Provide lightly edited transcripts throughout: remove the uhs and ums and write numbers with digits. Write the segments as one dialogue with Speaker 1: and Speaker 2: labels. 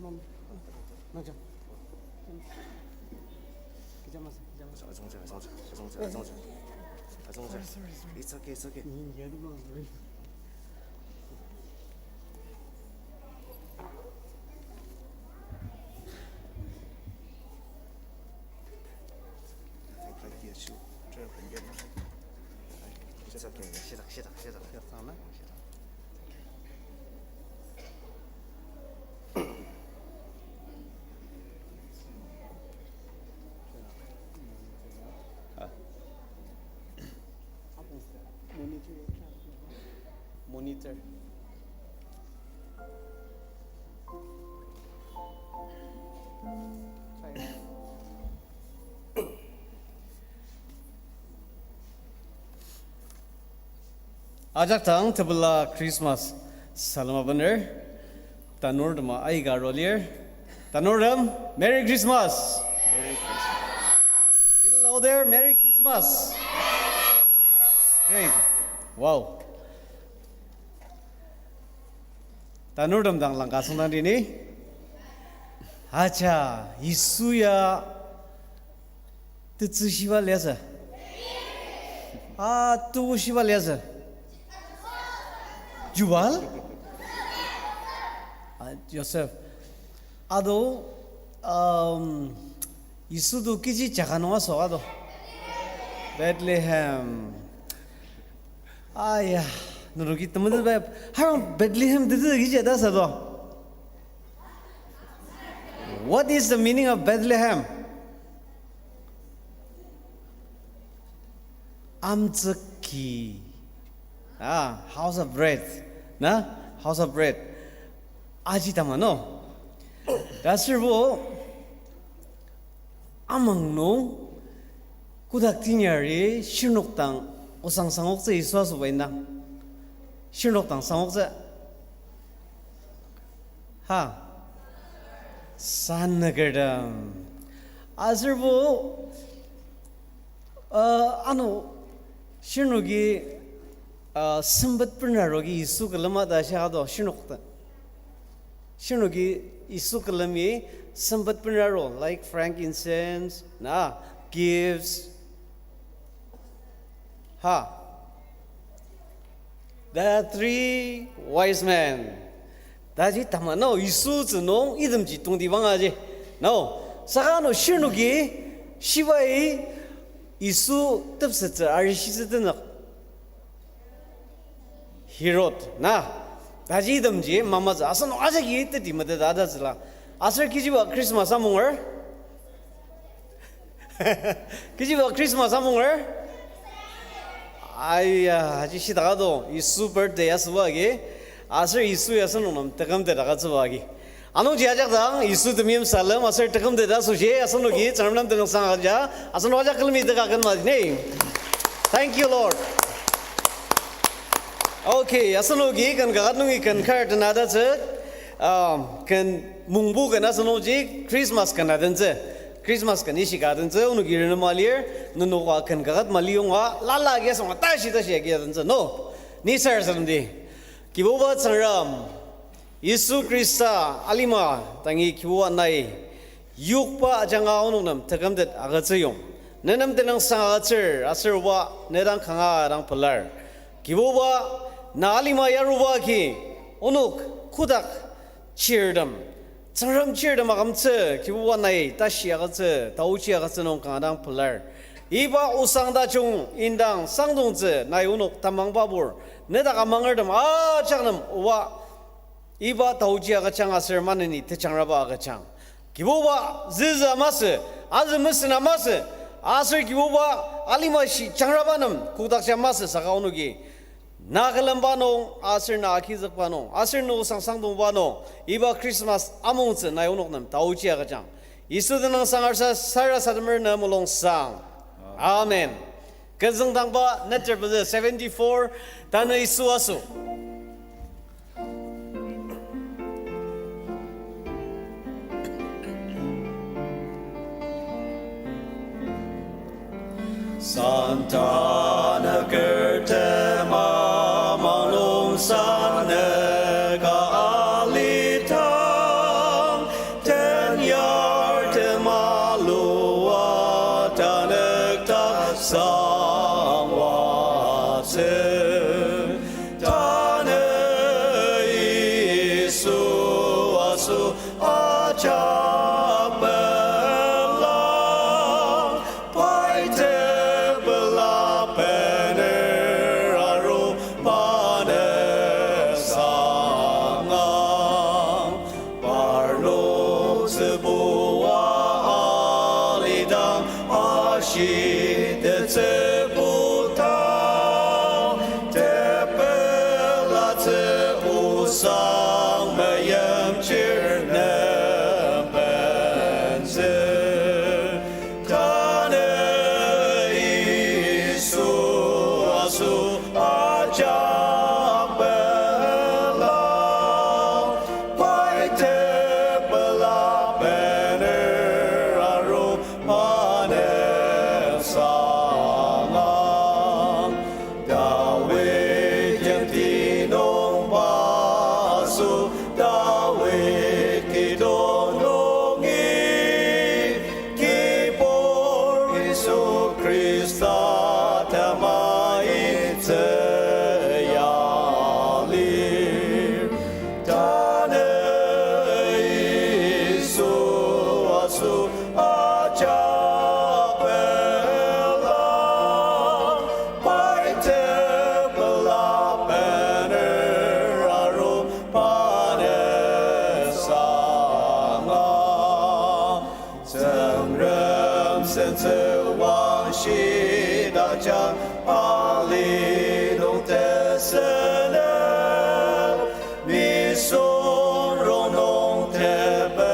Speaker 1: It's okay, it's okay. It's okay. 시작. Monitor. Ajaktang tabla Christmas salama bener tanur ma ai garolier tanuram Merry Christmas. Merry Christmas. A little louder, Merry Christmas. Great. Wow. Tanuram dang langkasung dang dini. Acha, Isuya tu shiva leza. Tu shiva leza. Jual? Joseph. Ado Isu tu kiji chakanoa so ado. Bethlehem. Ayah. Nuruki teman-teman bab, haram Bethlehem itu lagi ada satu. What is the meaning of Bethlehem? Amzaki, house of bread, house of bread. Aji tamano. Dasarbo, amang no, kudak tinyari shinok tang, osang sangok se iswas wainang. Shinok tang sangok ze san nagadam azerbo shinogi sambat prnarogi isu kalama da shado shinok ta shinogi isu kalami sambat prnaro like frankincense gifts The three wise men. Daji tamano isu zno idam ji tong di wang aje. No, sagano shinugi shivai isu tapsatsa arishizadana. Herod na daji idam ji mama asano ajagi te di mada dada zla. Asar kijiwa Christmas amungar. Kijiwa Christmas amungar. Haji shidagado isu birthday aswagi asar isu yasanonam takam te dagatsuwagi Aonung jiajak isu temim salam asar takam te da suje asanogi charnam tenang sangaja asano aja kalmi dagakan madine. Thank you Lord. Okay, asanogi kan gagatnungi kan kar tanada che kan mungbu kan asanogi Christmas kan adanse Christmas kan isi garden je unu girena malier nuno wa kan gagat maliong wa lala ge song ta shi ge dan je no ni sar samdi kiboba sangram Yesu Krista alima tangi kiwa nai yukpa janga unu nam takam det aga cheyong nenam tenang sa cher asir wa nedang khanga rang pelar kiboba na alima yaruba ki unuk kudak chirdam Sangram cheer magamse kibuwa nai tashiagatse tauchiagatse nong kadang pelar iba usang da chung indang sangdongze nai unok tamang babur neda kamangar dam changnam uwa iba tauchiagatchang asir manani techangraba agachang kibuwa ziza mas azmusna mas asir kibuwa alimashi changrabanam kudaksha mas sakaunugi Nagalambano, Asir na Akizakpano, Asir no Sangsangdong Bano, Iba Christmas Amongs, Naionoknam, Tauchia Gajang. Isudanang Sangarsa, Sarah Sadamer Namolong Sang. Amen. Kazang Dangba, Netter 74, Tana Isuasu. Santana Gertema. Sanega alitang 西的这葡萄，这不拉这无上没人知能本质，他的耶稣啊稣啊加本拉，快特不拉本儿啊如马的上啊，大卫将地弄巴苏，大卫基督弄伊，基波耶稣Krista他妈一这样里，他的耶稣啊稣啊加本拉，快特不拉本儿啊如巴的上啊，承认神之往昔大家阿里弄的神了，你松容弄的本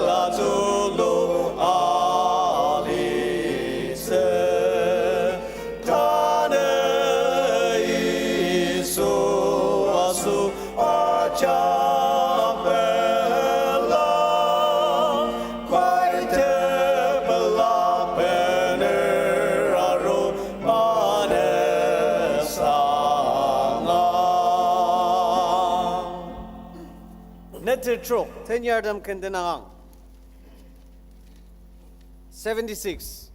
Speaker 1: 拉祖路阿里神，他的耶稣啊稣啊加本拉，快特不拉本儿啊如马的上啊。Net true, 10 yardam kandanang 76.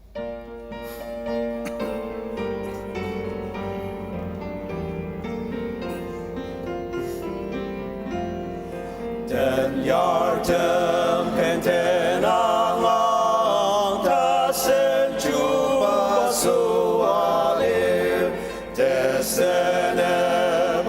Speaker 1: Den yardam kandanang ta sen juba su alir, de sene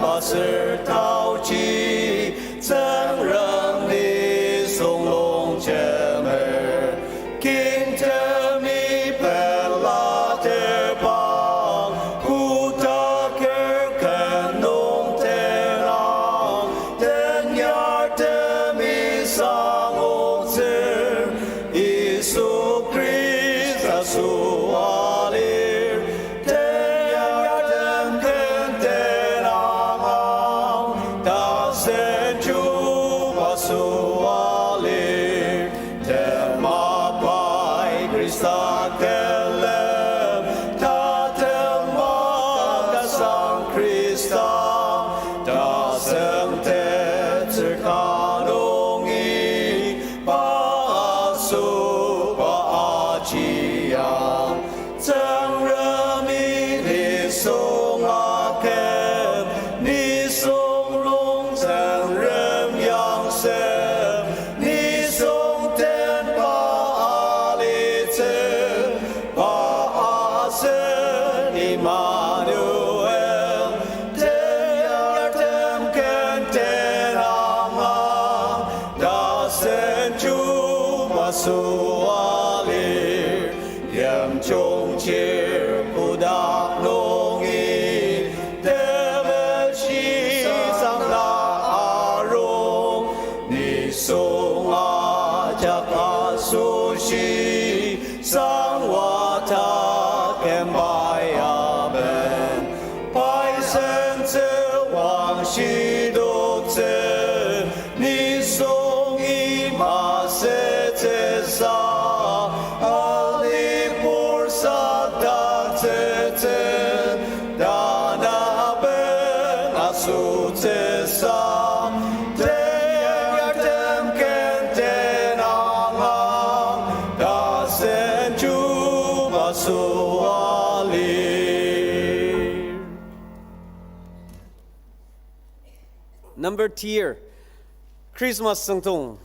Speaker 1: masir tao chi, zeng reng ni song long chen er, king te mi pen la te bang, hu ta ker ken nong te rang, den yardam mi sang ong zir, Isu Krista su alir, den yardam ken te rang, ta sen juba su alir, den ma pai Krista kelem, ta tel ma ka sang Krista, ta sen te zir kanong i, ba su ba a chi yang, zeng re mi ni song a kem, ni song long zeng rem yang sem, ni song ten ba a li zeng, ba a sen Emmanuel, ten yardam ken ten ang, da sen juba su alir, yem chong chir budak nong i, deve shi sang la arong, ni song a jak a su shi, sang wa ta ken bai a ben, bai sen zhe wang shi do zhe, ni song i ma se zhe sa, ali pur sa da zhe zhe, da na ben a su zhe sa, ten yardam ken ten ang, da sen juba su alir. Number tier, Christmas Sentong.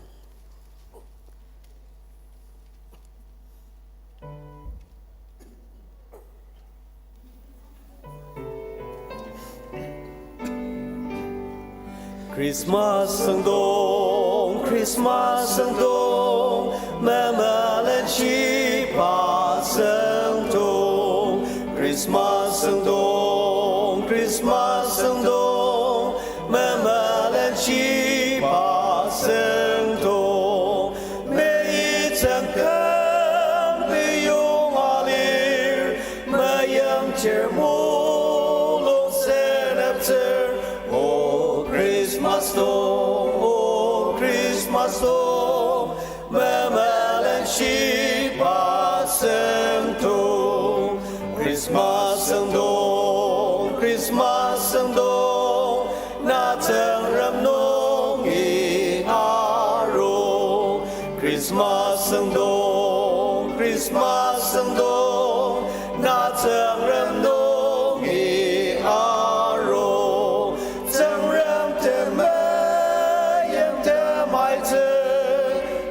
Speaker 1: Christmas Sentong, Christmas Sentong, mama len chi pa seng Christmas Sentong, Christmas Sentong, Mamalan Shiba Sentong, May Tangkang Piyong Alir, Mayang Chermolong Senapter, Oh Christmas Song, Oh Christmas Song, Mamalan Shiba Sentong, Christmas Sentong, Christmas Sentong, Na Tang Ram Nong In Aro, Christmas Sentong, Christmas Sentong, Na Tang Ram Nong In Aro, Tang Ram Te Mai Yang Te Mai Te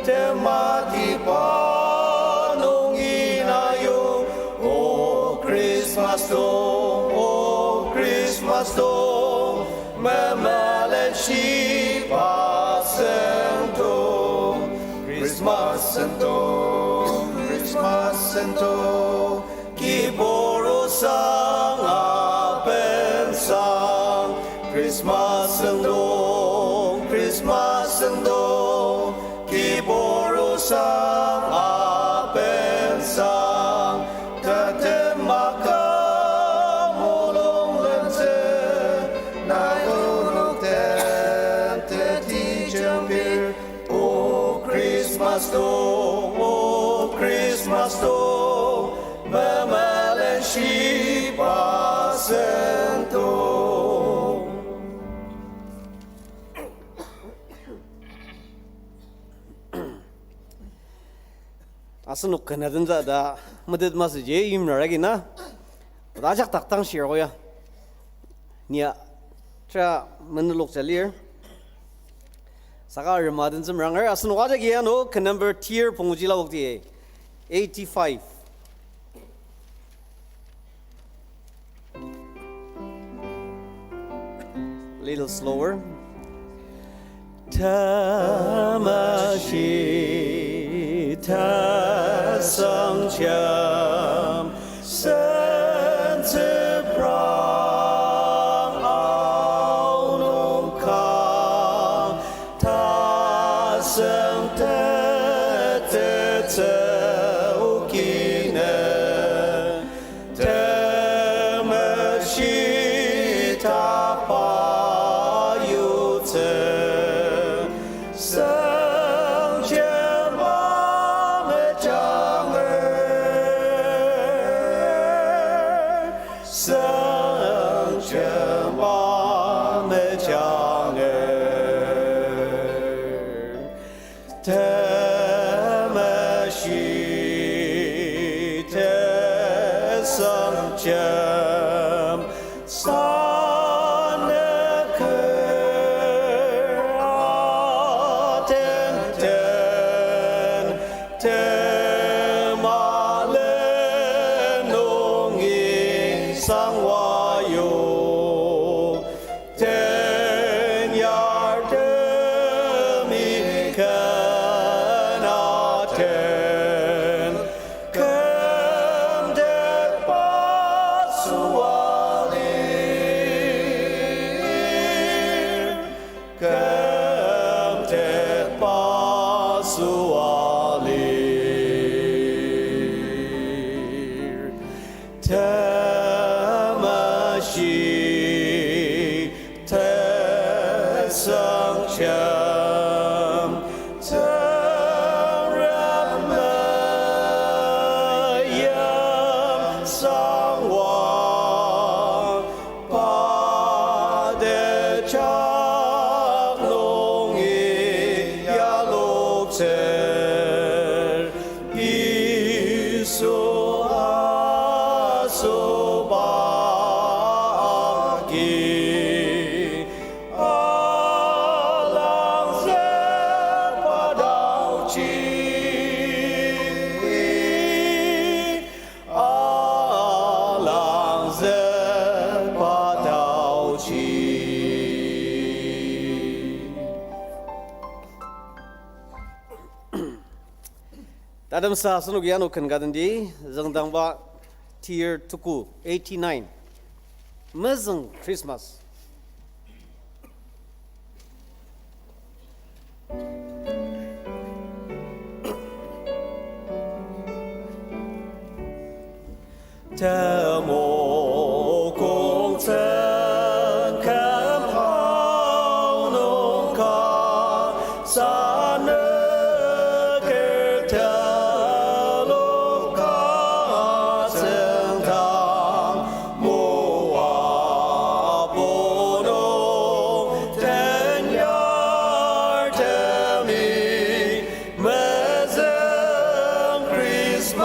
Speaker 1: Te Ma Ti Pa Nong In Ayo, Oh Christmas Song, Oh Christmas Song, Mamalan Shiba Sentong, Christmas Sentong, Christmas Sentong, Kiboro Sang Apen Sang, Christmas Sentong, Christmas Sentong, Kiboro Sang Apen Sang, Tate Maka Molong Lente, Nayo Ten Te Ti Jambir, Oh Christmas Song, Oh Christmas Song, Mamalan Shiba Sentong. Asunuk Canadian da Madid Masjid Imragina, Rajak Taktang Shiroya. Nia Tra Manulok Jalir Sakar Madin Ranger, Asunuaja Giano, can number tier Pongujila of the 85. Little slower. Tamashi Tasangcham Sente Prang Aonung Kang Tasang Te Ukine Tamashi Tapa Yute Adam sa sunug yan o kan gadandi zang dangba tier tuku 89. Mazang Christmas. Tamo kong chen kem Aonung ka sa ne ker telo ka Sentong mo abono ten yar temi mazang Christmas.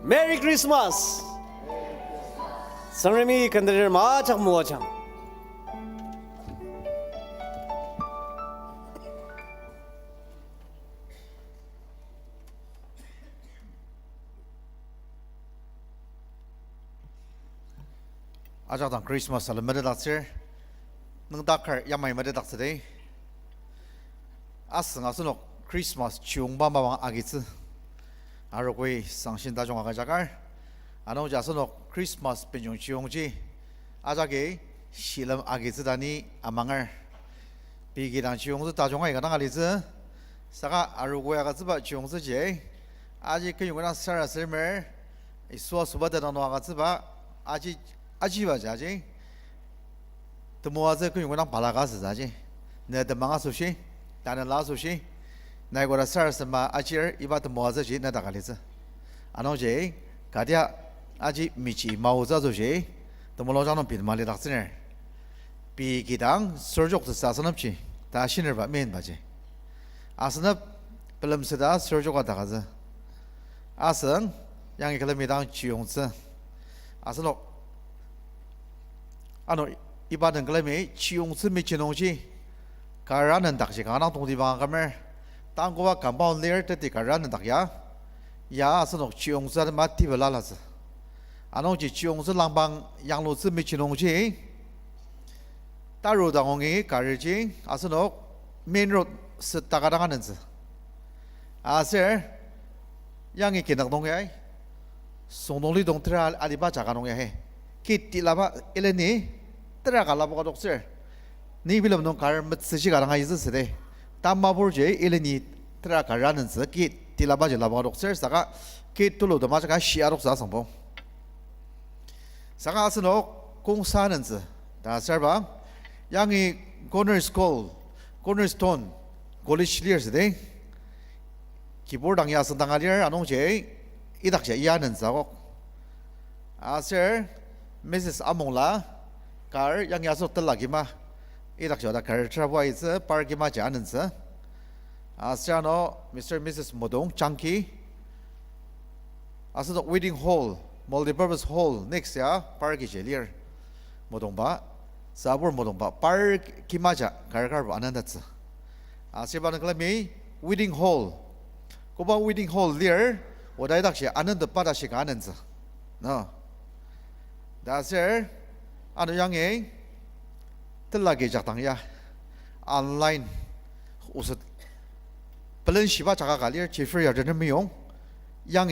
Speaker 1: Merry Christmas. Sangremi kandarir ma chak mo chang.
Speaker 2: Ajak tang Christmas ala mada dakser nang dakar yamai mada daksade asng asunok Christmas chung ba ma agitsu aro koi sangshin da jong aga jakar ano jasunok Christmas penjong chung ji ajake shilam agitsu dani amangar bigi dang chung zu da jong ai ga dang alitsu saka aro koi aga zuba chung zu je aji kyu ga sara sermer iswa suba da no aga zuba aji ba jaje to mo aze ku yong bala ga sa jaje ne de manga so shi da na la so shi nai go ra sar sa ma ajir iba to mo aze ji na da ga le za ano je ga dia aji mi chi ma o za so shi to mo lo jang no bin ma le dak zin bi gi dang sur jok sa sa nam chi da shin er ba men ba je asna belum seda serjo kata kaza aseng yang ikala midang ciongzi aseno ibadan kala me ciongzi me cinongji karanan dakji kanang tongdi bang kamer tanggowa compound layer teti karanan dakya ya aseno ciongzi mati belalaza ji ciongzi langbang yang lu zi me cinongji taru dangongi kariji aseno main road setakarangan zi aser yang ikinak dong ya songdongli dong tera aliba jaga dong ya he kiti lama eleni tera kalaba ka dokser ni bilam dong kar metsisi karang ayi zede tamabur je eleni tera karanan zi kiti laba je laba dokser saka kiti lo dama jaga siarok sa sangpong saka aseno kongsanan zi da serba yang i cornerstone college clear zede keyboard ang yasan tangalir anong je idak siya iyanan sa sir Mrs. Amongla kar yang yasok talagi ma idak siya da kar trabuay sa parki ma janan sa sir Mr. and Mrs. Modong Changki aso wedding hall multi-purpose hall next ya parki jelir Modong ba sabur Modong ba parki ma ja kar ba anandat sa sir ba nagkalami wedding hall Kuba wedding hall there, waday daksya anand pada si kanan sa, no. Dasar, yang telagi jatang ya, online, usut, pelan siapa cakap kalir, cifre ya jadi miyong, yang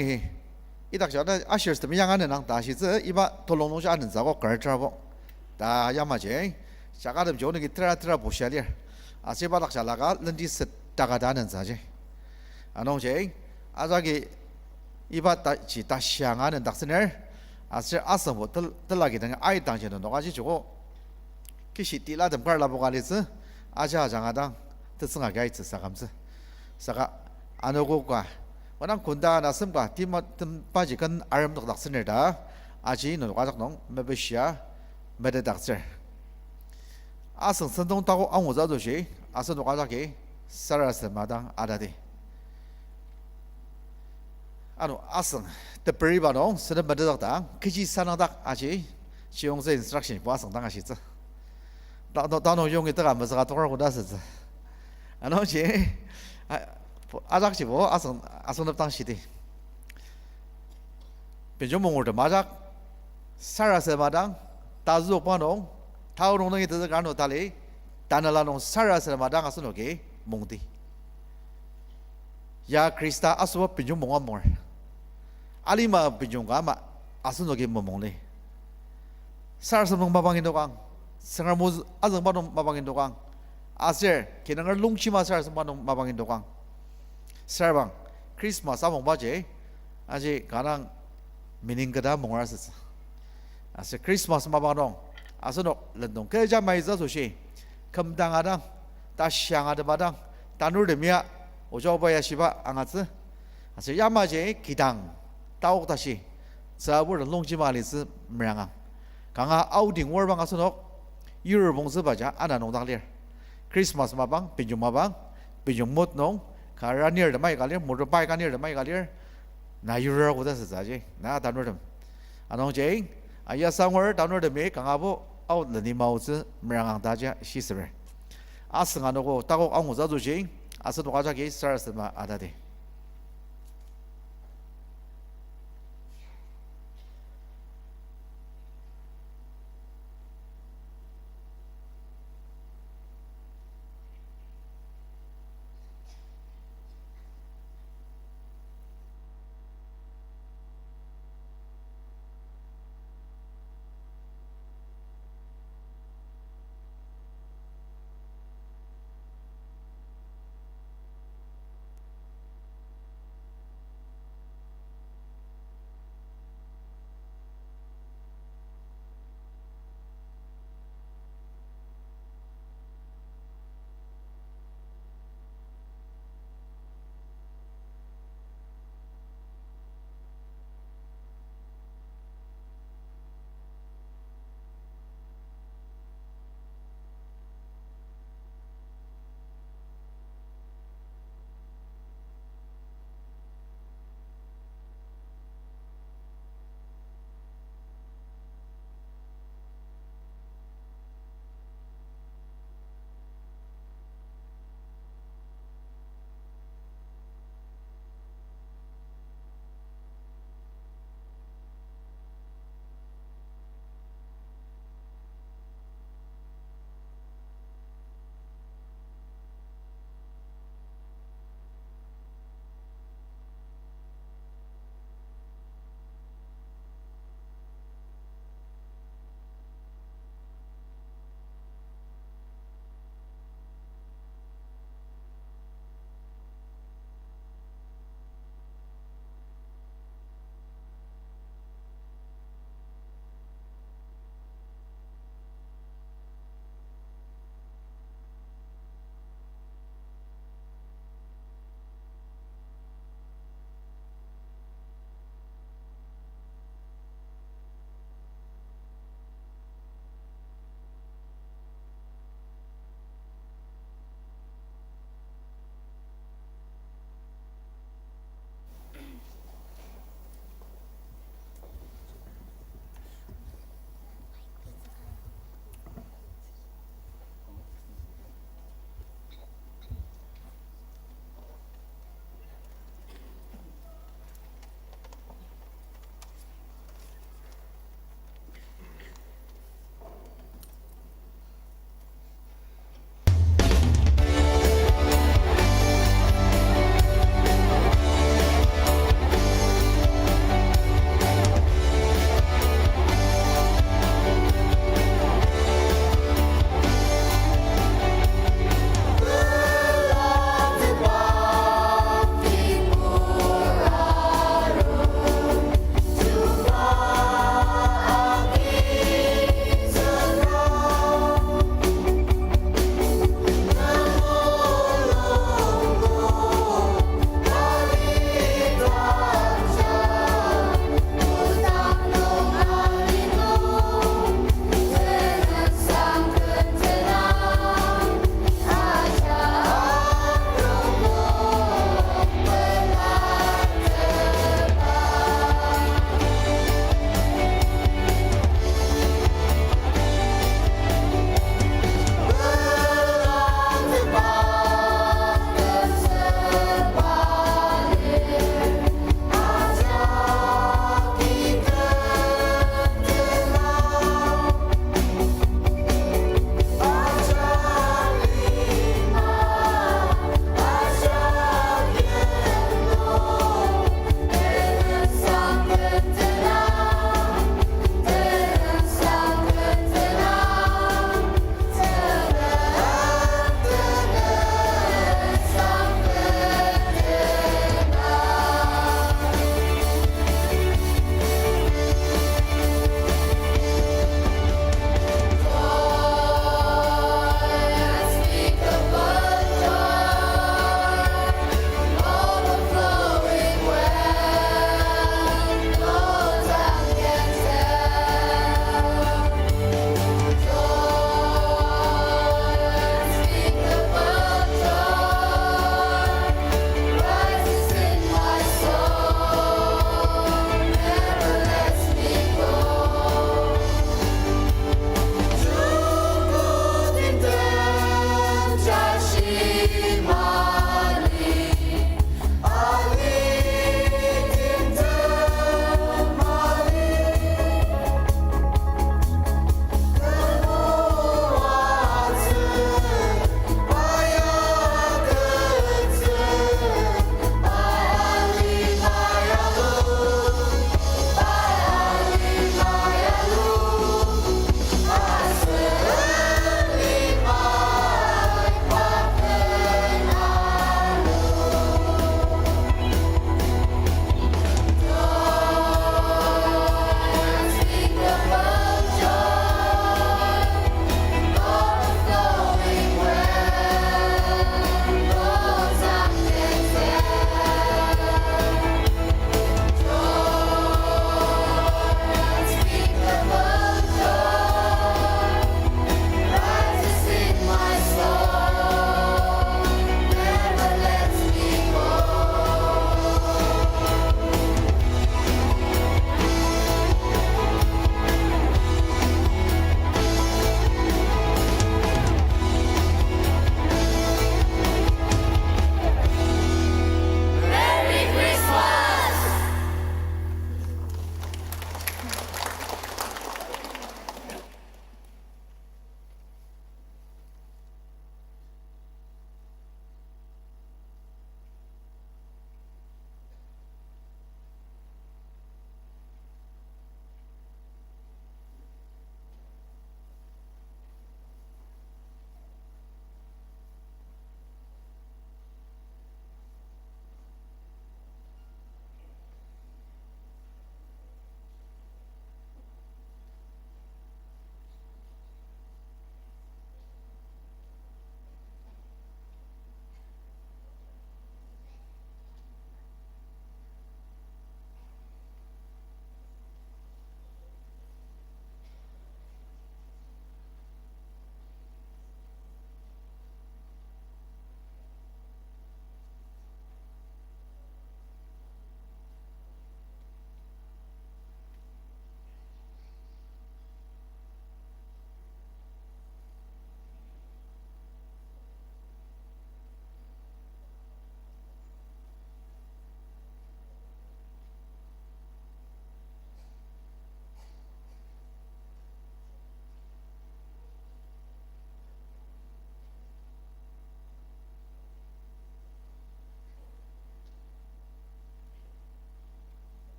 Speaker 2: idaksya ada asyir setiap yang anan nang dasi tu, iba tolong nong anan sa ko kerja bo, dah yang macam, cakap ada jauh ni tera bosyalir, asyik pada daksya laga, lendi set tagadanan saja. anong je azagi iba ta chi ta syangan dak sener asir asam bo telagi dengan ai dang je no gaji jugo kishi tila dem kar la bo galis aja jang adang tsenga gai tsa sagamse saka anogo ka wanang kunda na sem ka tim paji kan aram dak sener da aji no ga dak nong mebesya mede dak ser asang sentong tago ang uza do shi asan no ga dak ke sarasa madang adade asang teperi ba no sedem badak ta kiji sanadak aji siong se instruction ba sang dang ashi tsa da no yong ita ga masa to ko da sa je adak si bo asang tang shi de benjo mongor de majak sarasa madang tazu pa no tao no ngi de ga no tale tanala no sarasa madang asan ge mongdi ya krista aswa benjo mongor alima bijungga ma asun oge momong le sarsa mong mabangin dokang sangar mo azang banong mabangin dokang aser kinangar lungchima sarsa banong mabangin dokang sarbang Christmas among baje aje kanang meaning kada mongar sa aser Christmas mabangong asun lendong keja maiza so she kamdang adang ta syang ada badang tanur demia ojo baya shiba angatse aser yamaje kidang tao dashi sabur longji mali zi merang kanga outing war bang asunok yur bong zi baja ana nong dang lir Christmas mabang pinjung mot nong kara near de mai galir motorbike near de mai galir na yur ko da sa je na tanur dem anong je aya sangwar tanur de me kanga bo out le ni mau zi merang da ja shi sebe asang anogo tago ang za zu je asun wa ja ge sar sa ma adade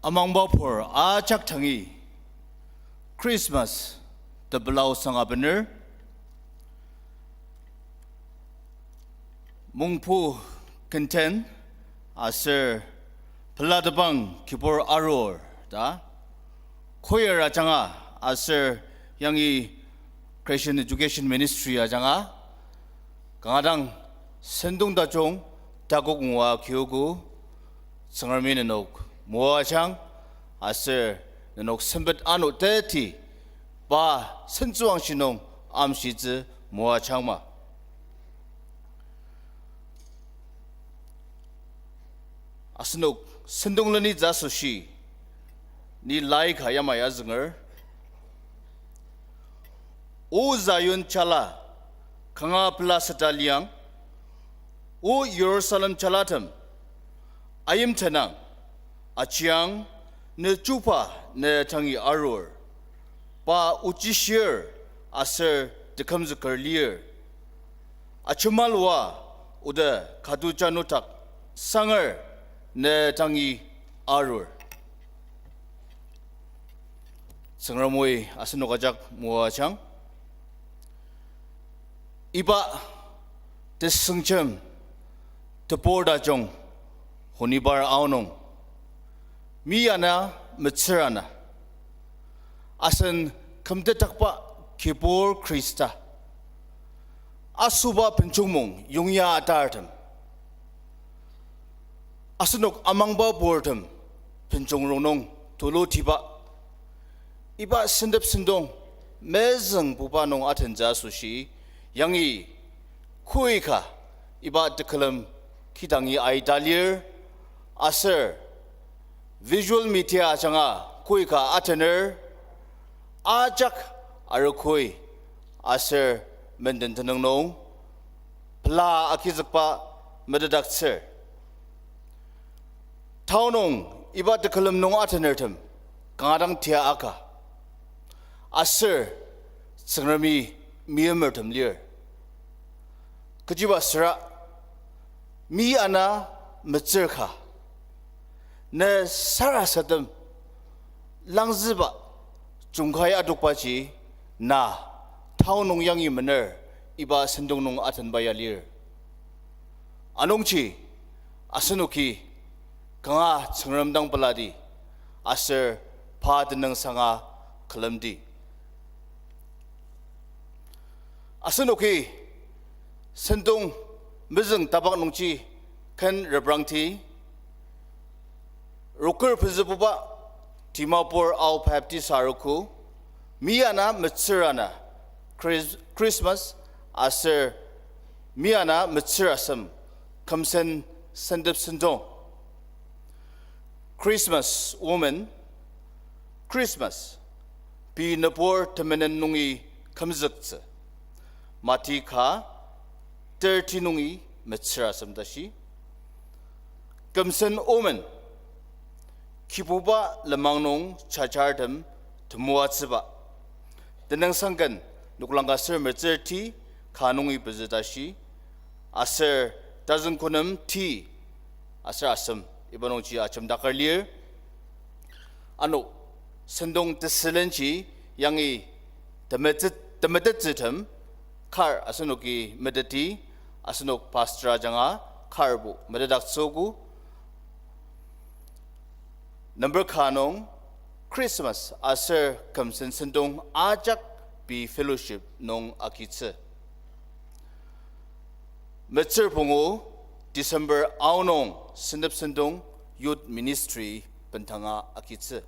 Speaker 3: among bapur ajak tangi Christmas the belau sanga bener mungpu content aser peladabang kibor aror da koyer ajanga aser yangi Christian Education Ministry ajanga kangadang Sentong dajong dagok ngwa kyogu sangarmin nok moachang aser nok sembet anu teti ba senzuang sinong amsizi moachang ma asnok sendong lani jasushi ni lai khaya maya znger o zayun chala khanga plus taliang o Jerusalem chalatam ayim tenang achiang ne chupa ne tangi arur pa uchishir aser dekams earlier achumalwa uda kadu janutak sangar ne tangi arur sangramoy asenokajak muachang iba desungchem teporda jong honibar Aonung miana metsirana asen kamdetakpa kibor Krista asuba penchumong yungya atartam asenok amangba bortam penchong ronong tolo tiba iba sendep sendong mezeng bubanong atenja sushi yangi kuika iba dekalam kitangi aidalir aser visual media changa kuika atener ajak arukui aser menden tenang nong pla akizakpa medadakser taunong iba dekalam nong atenertem kangadang tia aka aser sangrami miyamertem lir kejiba sera mi ana metzerkha ne sarasadam langziba jungkhai adukpachi na taunong yangi mener iba sendong nong atan bayalir anongchi asenuki kanga changramdang paladi aser padenang sanga kalamdi asenuki sendong mezeng tabak nongchi kan rebrangti roker phezuba Dimapur Ao Baptist Church miana metsirana Christmas aser miana metsirasam kamsen sendep sendong Christmas woman Christmas bi napor temenen nungi kamzakse mati kha 30 nungi metsirasam dashi kamsen omen kibuba lemangnong chachartam tumuatsiba denang sanggan nuklanga ser metzerti khanungi bezadashi aser dazun kunam ti aser asam ibanongchi acham dakarlir ano sendong teselenchi yangi temetetzitam kar asanoki medati asanok pastra janga karbu medadaksogu number khanong Christmas aser kamsen sendong ajak bi fellowship nong akitse metzer pongo December Aonung sendep sendong youth ministry bentanga akitse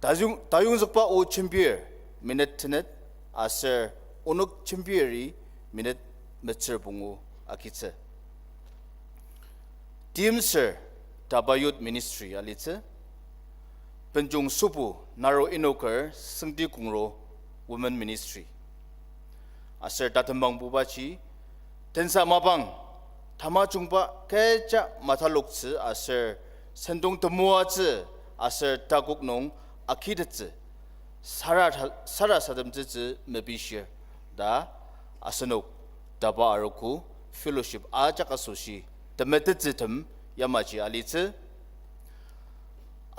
Speaker 3: dayung zakpa o champier minute tenet aser onok champieri minute metzer pongo akitse dimser DABA Youth Ministry alitse penjung supu naro inoker sengdi kungro women ministry aser datambang bubachi tensa mabang thama chungpa kecha mathalokse aser sendong temuache aser taguk nong akidetse sara sadamtse mebishir da asanok DABA aroku fellowship ajak asoshi temetetse tem yamachi alitse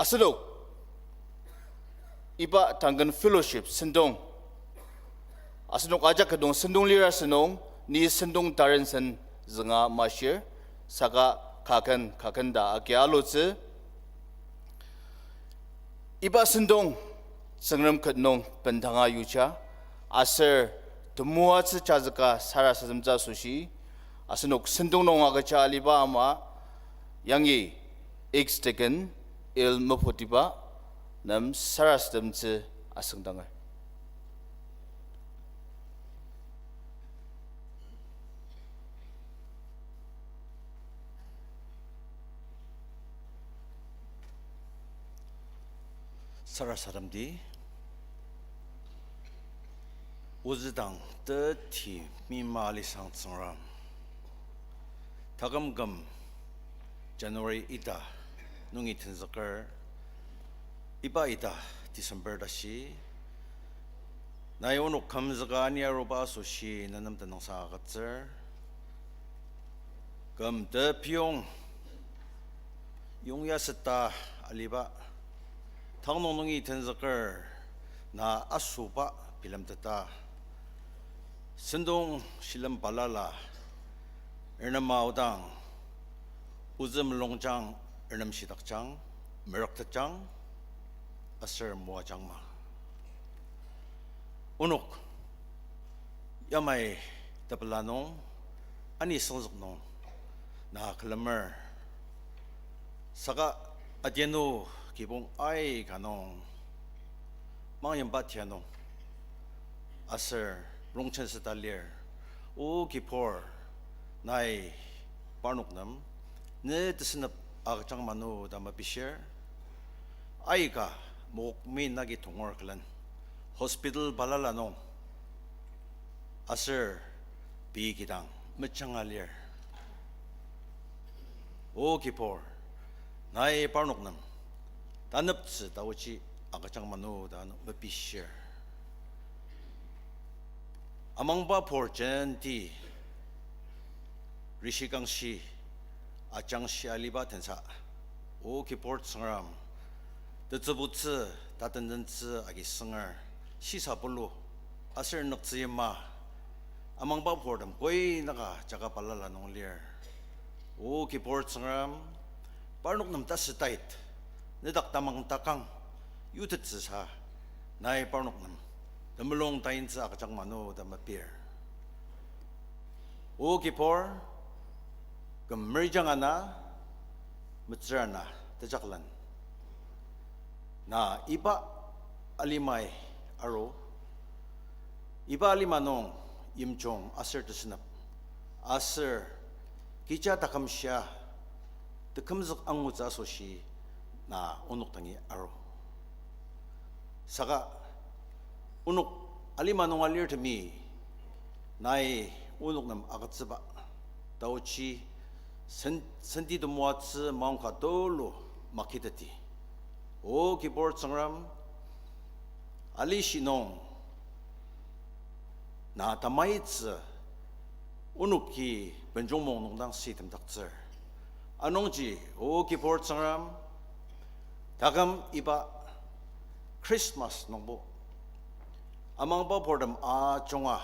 Speaker 3: Asadok iba Duncan fellowship Sentong Asadok ajak kadong Sentong lira senong ni Sentong tarensen zenga masir saka kakan da akyalo tse iba Sentong sengram kadnong pentanga yucha aser temua tse chazaka sara sazamza sushi Asadok Sentong nong agacha aliba ama yangi eksteken il mapotiba nam saras damtse asangdangar
Speaker 4: 사람디 우즈당 뜨티 미마리 상승람 다금금 January ita nung itinzakar iba ita December dashi na yonok kamzaga niya roba so shi nanam tanong sa agatser gam de pyong yung yasata aliba tang nung itinzakar na asuba pilamtata sendong silam balala ernamaudang uzum longjang ernam sidakjang meraktajang aser muajangma unuk yamai tapalanong ani songzoknong na klamer saka adyenu kibong ai kanong mangyamba tianong aser longchen sedalier o kipor nai parnuknam ne tisnap agchang manu dama bisher aiga mokmin nagi tongor klan hospital balalanong aser bigidang mechangalir o kipor nai parnoknam danapts dawochi agchang manu dan bisher amangba porjenti rishikangshi 아장시 알리바 텐사 오 기포트 성람 드츠부츠 다든든츠 아기 성을 시사불로 아슬 넉지마 아망바 포덤 거의 나가 자가 발랄라 농리어 오 기포트 성람 빠르녹남 따스 타이트 네닥 따망 따강 유트츠사 나의 빠르녹남 덤블롱 타인츠 아가장마노 담마피어 오 기포 Kemerjangana Metrana Tejaklan Na iba alimay aro iba alimanong imchong aser tesenap aser kicha takamsya tekamzak angutsa soshi na unuk tangi aro saka unuk alimanong alir temi nai unuk nam agatsaba tauchi sendido muat스 maungka dolo makitati o keyboard sangram ali shinong na tamaits unuki benjongmong nongdang sitem dakzer anongji o keyboard sangram dagam iba Christmas nongbo amang ba bordam a jonga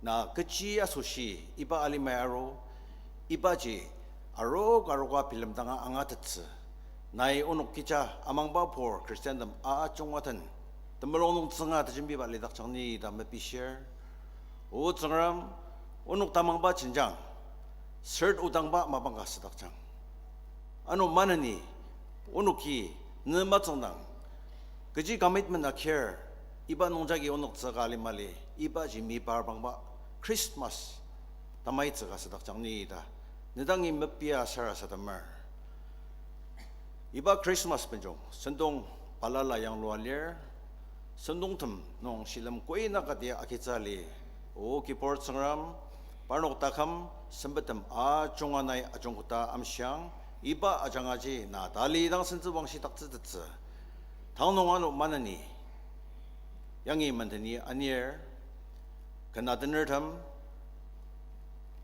Speaker 4: na kecil asusi iba alimayaro iba ji Aro garoga film tanga angatatse nai unuk kicha amangba por Christiandom a chongwatan temolong tsenga tajimbi ba ledak changni da mepi share o tsengram unuk tamangba chinjang third udangba mabangga sedakchang anu manani unuki nema changdang keji commitment na care iba nongjagi unuk tsaga alimali iba jimi barbangba Christmas tamai tsaga sedakchangni da 내당이 몇 비야 살아서다말 이바 크리스마스 benjong Sentong palala yang lualir Sentong tem nong silam koi nakati akitsali o kiport sangram parnok takam sembetem a jonganai ajongkuta amsyang iba ajangaji na dali dang senzuwang si takzitze 당농한 만하니 양이 만드니 아니엘 그나드너탐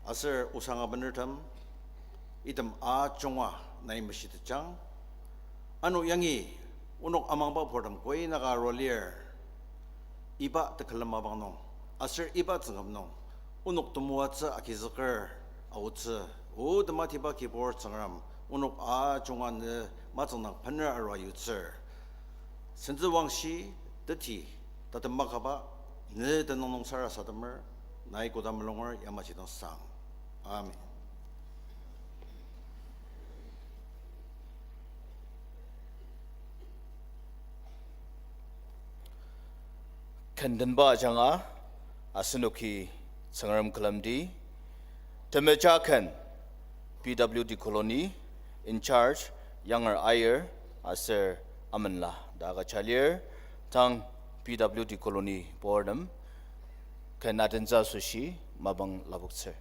Speaker 4: 아서 우상아버너탐 이듬 아 종아 나이 머시드장 아노 양이 unok amang ba pordam koi naga rolier iba tekalam mabang nong aser iba tsangam nong unok tumua tsa akizakar awutsa o dama tiba keyboard tsangram unok a chongan matsang nang panra arwa yutser senzi wangshi dati tatammakaba ne danong sara sadamer nai kodam longer yamachidong sang amen.
Speaker 3: Kandan ba janga asenoki sangaram kalamdi temejakan PWD colony in charge younger ayer aser amanla daga chalier tang PWD colony boredom kanadenza sushi mabang labukse.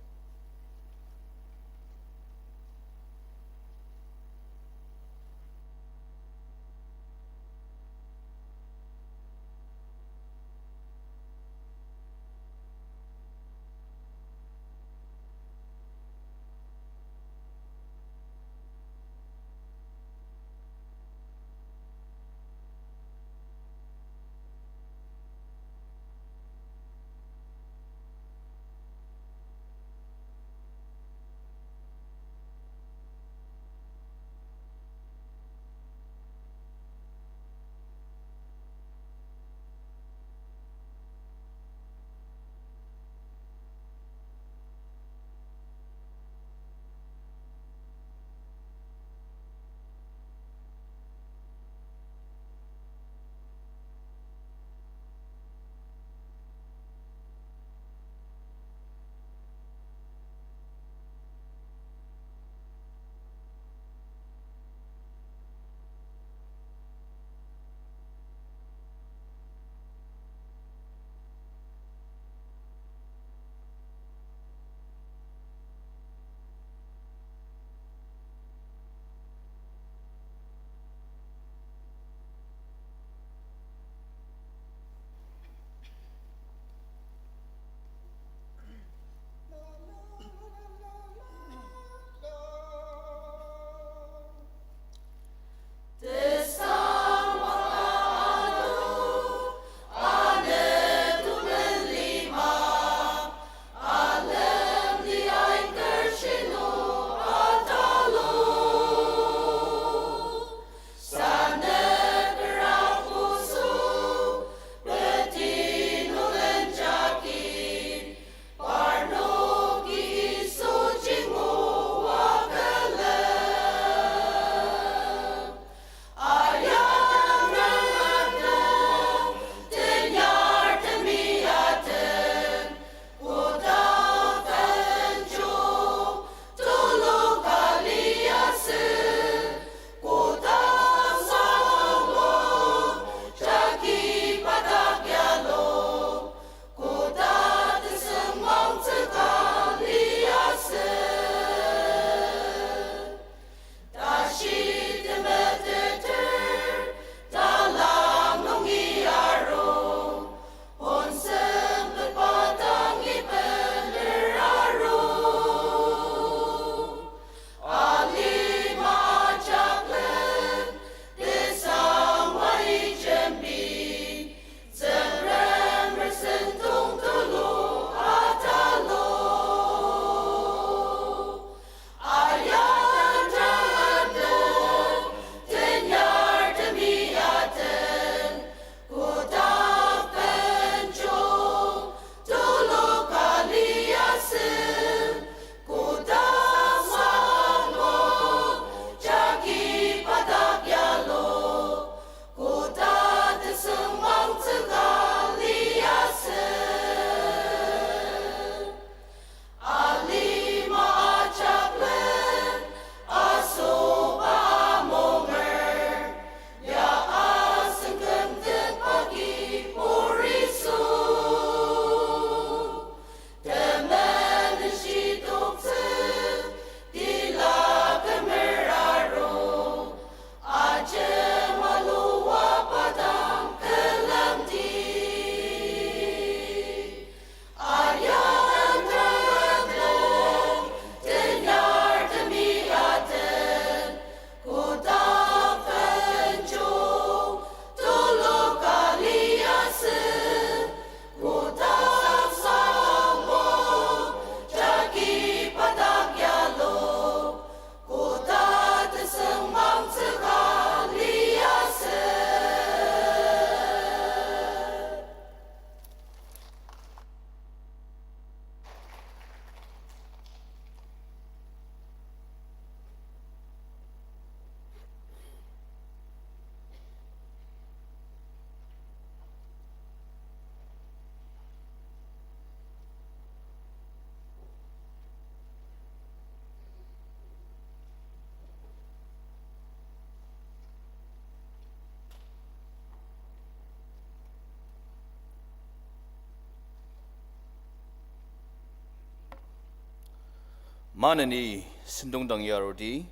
Speaker 3: 만은이 신동당 야로디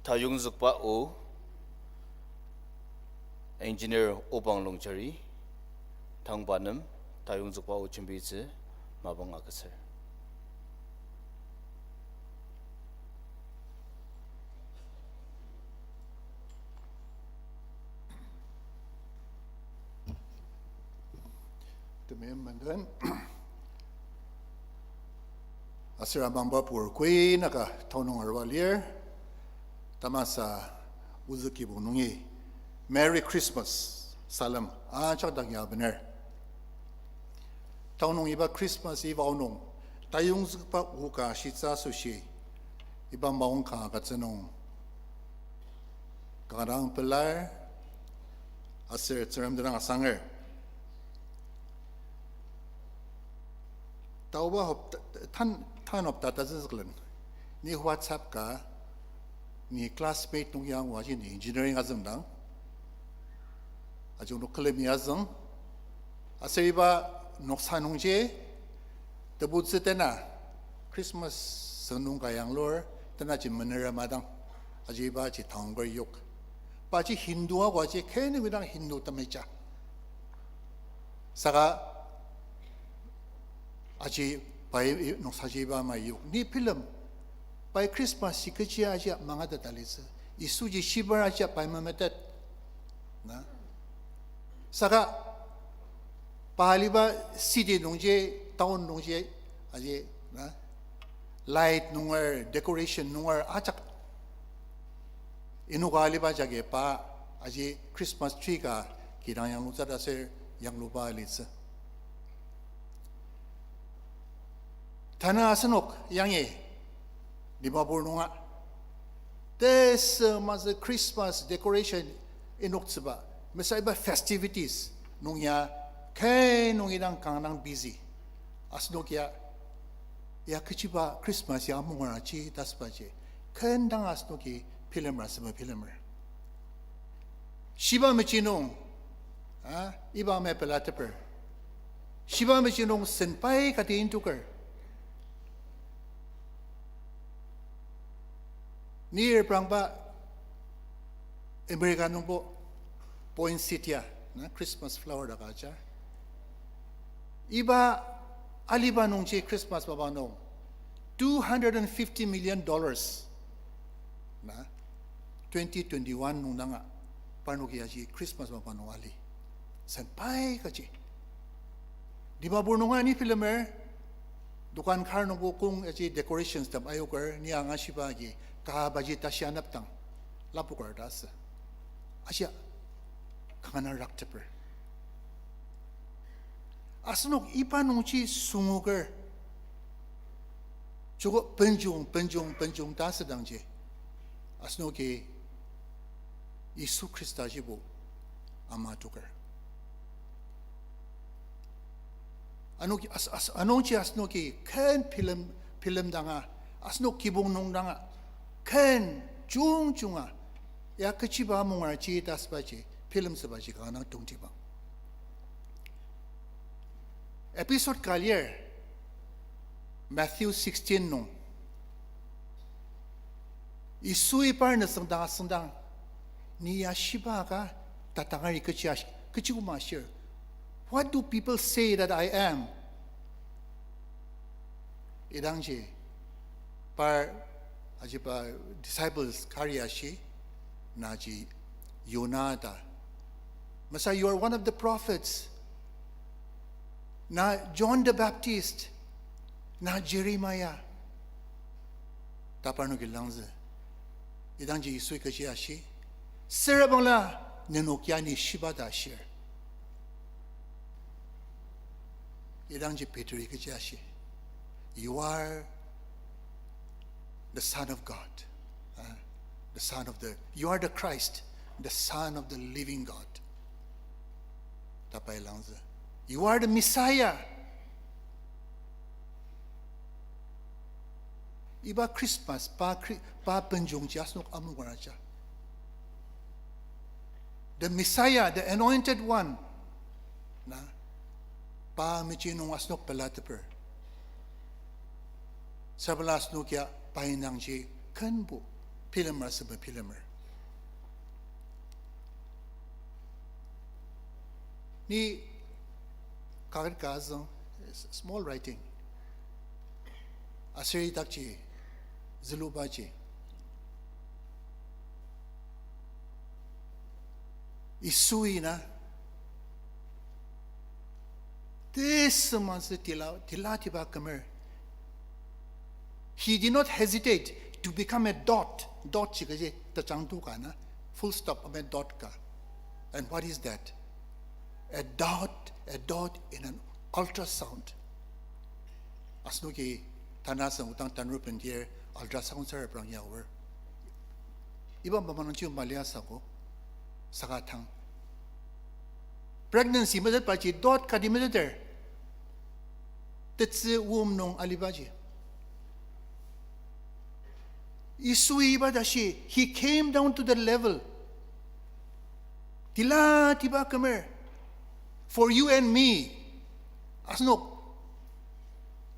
Speaker 3: 다용숙바 오 엔지니어 오방롱저리 당반음 다용숙바 오 준비지 마방아그슬
Speaker 5: Teman-teman, asal abang bapur kui naka taunong arwalier, tamasa uzuki bunungi, Merry Christmas, salam, acak dagya bener. Taunong iba Christmas iba Aonung, tayong zukpa uka shitsa sushi, iba maung ka katsanong, karang pelar, asal ceram derang asanger. Tawa hop tan hop tata zizglen. Ni WhatsApp ka ni classmate nung yang waji ni engineering azam dang. Ajung no klem yazang. Aseriba noksa nung je debut setena Christmas senung ka yang lor tena ji menera madang. Ajiba ji tanggar yok. Ba ji Hindu wa waji kene widang Hindu tamecha. Saka aji pai noksajiba mayu ni film pai Christmas sikaji aja mangada dalisa isuji shibar aja pai mametet na saka pahaliba city nungje town nungje aje na light nungar decoration nungar acak inugaliba jage pa aje Christmas tree ka kirang yang lutsada se yang lupa litsa Tana asanok yangi Dimapur nunga. This mas Christmas decoration inok tsiba. Mesaiba festivities nungya kay nung idang kanang busy. Asnok ya kichiba Christmas ya munga chi taspaje. Kendang asnoki pilemra sama pilemra. Shiba mechinong iba me pelateper. Shiba mechinong senpai kati intuker. Near Prangba, American number Point City, Christmas flower da kacha. Iba aliba nungche Christmas baba nong $250 million. Na 2021 nung nanga panukia ji Christmas baba nong ali. Senpai kaji. Dimapur nunga ni filmer dukan kar nung kung aji decorations tam ayokar niya nga shiba ji. Kahabajita siya naptang lapukar das asya kanganar rakteper asnok ipa nungchi sunguker jugo penjung das dangje asnoke Yesus Kristus jibo amatuker anongchi asnoke ken film danga asnok kibong nong danga ken 중중아 ya kechiba mungar chi tasbaji film sabaji kana tungtiba episode kalier Matthew 16 no isui par na sandang ni ya shiba ka tatangari kechiguma share what do people say that I am idangje par ajiba disciples kariashi naji Yonada Masa you are one of the prophets na John the Baptist na Jeremiah tapano gilangze idangji isui kajiashi serabangla nenokiani shibada share idangji petri kajiashi you are the Son of God, you are the Christ, the Son of the living God. Tapay langza. You are the Messiah. Iba Christmas pa penjung jasnok amungaraja. The Messiah, the anointed one. Na pa michinong asnok palateper. Sabala snukia painang ji kanbu filmer sebe filmer. Ni kagat kazong small writing. Asiri takji zilubaji. Isui na. This month's tila kamer. He did not hesitate to become a dot. Dot chikaje tachangtu ka na. Full stop of a dot ka. And what is that? A dot in an ultrasound. Asnuki tanasang utang tanrupen here ultrasound sir prang yawer. Iba mamananchi malia sako sakatang. Pregnancy madat pachi dot ka di madater. Tetsi womb nong alibaji. Isui badashi, he came down to the level. Tila tiba kamer. For you and me. Asnok.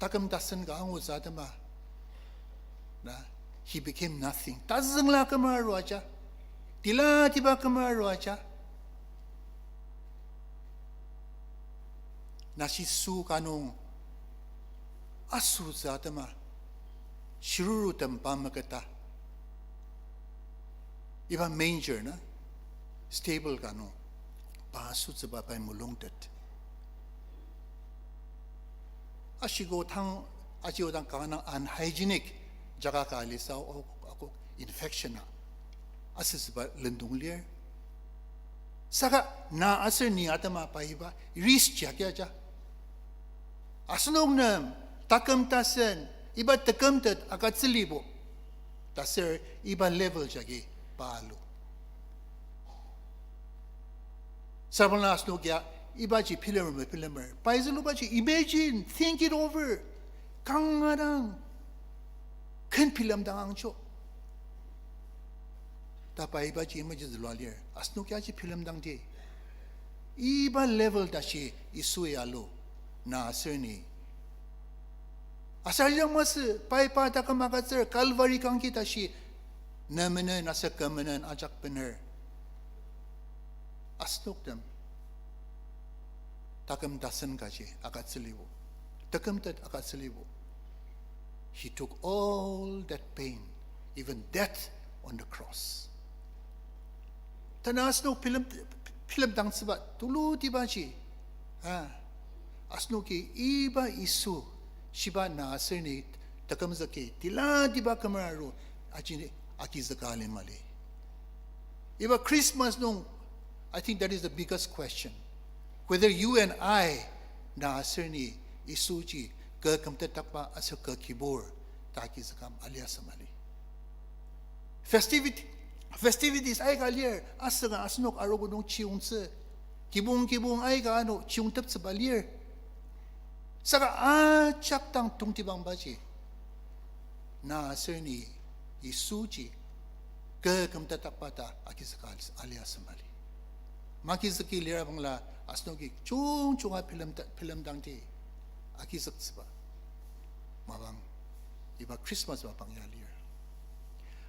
Speaker 5: Takam tasan ka ang uzadama. Na, he became nothing. Tazang la kamar roacha. Tila tiba kamar roacha. Nasisu kanong asu zadama. Shiruru tempa makata. Iba manger na. Stable kano. Pasut sa babay mulungtet. Ashigo tang kanang unhygienic jaga ka alisa o ako infection na. Asis ba lendung lier. Saka na asir ni atama pa iba risk kya ja. Asnong nam takam tasen iba takam tat akat silibo. Taser iba level jagi palo. Sabon na asnog ya iba ji pilamer. Paizalo ba ji imagine, think it over. Kangarang kan pilam dangang cho. Tapa iba ji image zlualier. Asnog ya ji pilam dang di. Iba level da shi isui alo na asirni. Asal yang mas pai ta kamakatsir kalvari kang kita shi namenen asa kamanen ajak bener. Asnok dem takam dasan kaji akat selibu takam tat akat selibu. He took all that pain, even death on the cross. Tanasno film dang sebat tulu tibaji asno ki iba isu shiba na asirni takam zaki tila tiba kamararu aki zakali mali. Iba Christmas nung I think that is the biggest question. Whether you and I na asirni isuji ke kamtetakpa asa ke kibor taki zakam alias mali. Festivities ay kalier asa nga asnok arogo nung chiungse. Kibung ay ka ano chiung tap sa balier. Saka chak tang tungtibang baji na asirni isuji ke kamtetakpa ta aki zakal alias mali. Makizaki lira bangla asnogi chung film dangti akizak siba mabang iba Christmas mabang yalir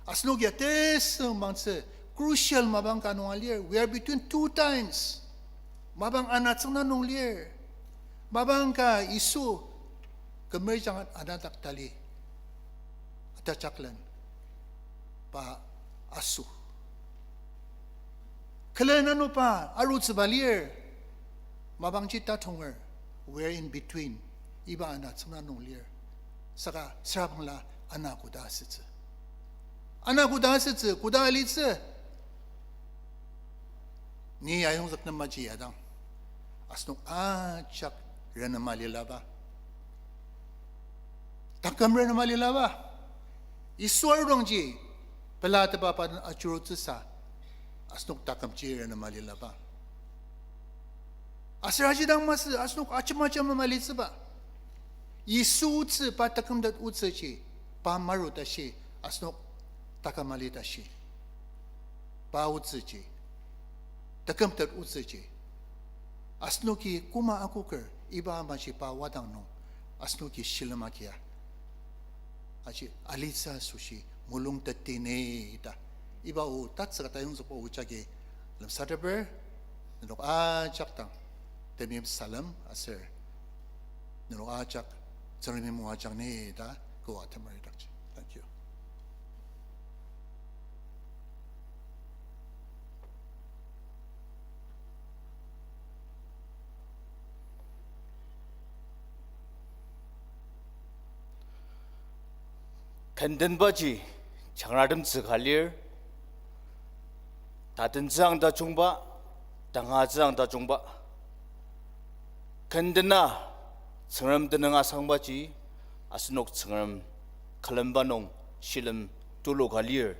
Speaker 5: asnogi ates mangse crucial mabang kanong alir. We are between two times mabang anatsang na nung lir mabang ka isu kemerjang anatak tali atachaklan pa asu Kailan ano pa, arut sa balier, mabang chita tonger, we're in between, iba anat sa nanong lier. Saka, sarapang la, anak ko dasitse. Anak ko dasitse, kuda alitse. Ni ayong zak na maji adang. Asnong chak rana malilaba. Takam rana malilaba. Iswar dong ji, pelata pa pa achurut sa. Asnok takam chira na malilaba. Asraji dang mas asnok acham-acham mamalit ba. Isu utse pa takam dat utse chi pa maru ta shi asnok takamalita shi. Pa utse chi. Takam dat utse chi. Asnoki kuma akuker iba ma chi pa wadang no. Asnoki shilamakia. aci alisa sushi mulung tatine ita iba u tat sa tayong sa po uchage lam sadaber nilok ajak tang temim salam aser nilok ajak sarimi mo ajak ne ita ko atamari dakchi. Thank you.
Speaker 3: 간든 바지 장나름 즈갈릴 다든 즈앙다 중바 당하 즈앙다 중바 간든나 성람 드능아 상바지 아스녹 성람 칼럼바농 실름 뚫로 갈릴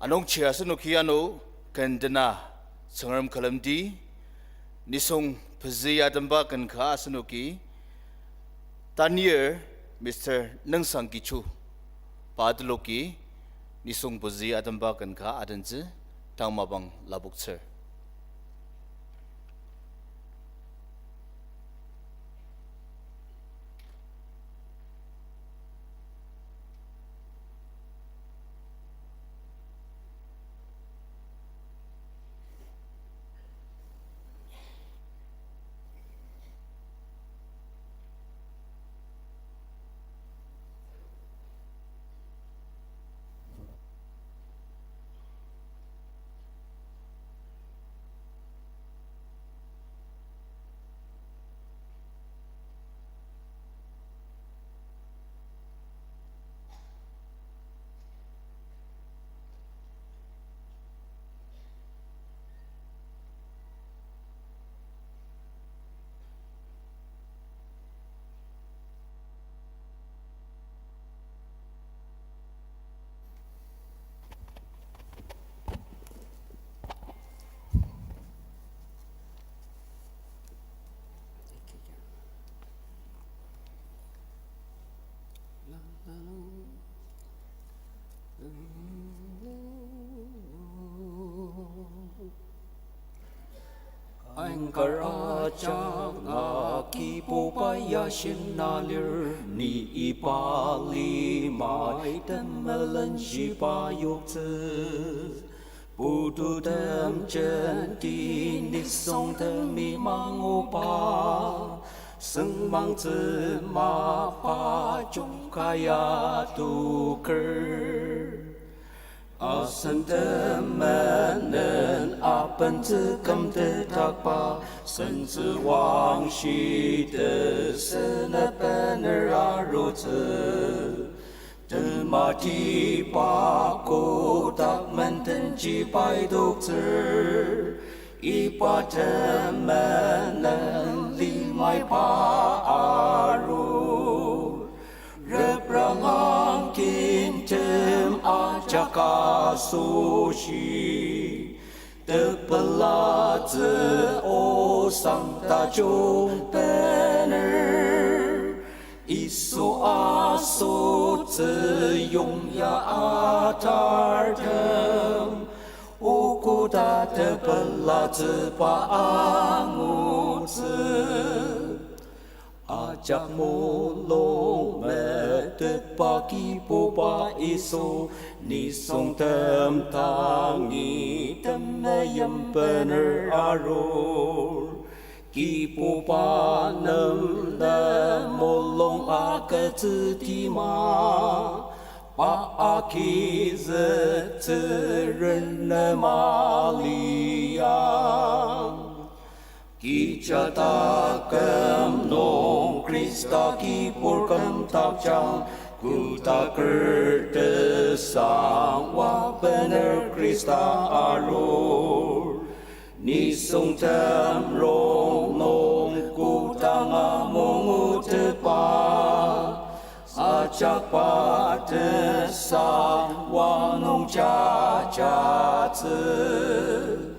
Speaker 3: 아농 치아스녹 기아노 간든나 성람 칼럼디 니송 부지야든바 근가 아스녹기 다니엘 Mr. Nungsang Kichu Padloki Nisung Buzi Adamba Kanka Adanzi Tangmabang Labukser.
Speaker 6: Anh karaja nga kipopaya sinalir ni ipali mai temelan shipayukze Budu dem jenti nisong temi mangopa Seng mang zi ma pa chung kaya tuker Asan temenan apan zi kam te takpa Sen zi wang shi te sena pener aru zi Mati pa ko tak menten chi pai dok zi Ipa temenan li mai pa aru Reprangang kintem ajaka sushi Tepela zi o sang ta chung pener Isu asu zi yung ya atar tem Uku da tepela zi pa angu zi Ajak mulung me tepa kipo pa iso Nisong tem tangi temeyem bener arur Kipo pa nem le mulung ake zi ma Pa aki zi zi ren ne ma liang Kicha takem nong Krista kipur kem tak chang Kuta kerte sang wa bener Krista arur Nisong tem rong nong kuta ngamong utepa Ajak pa te sang wa nong cha cha zi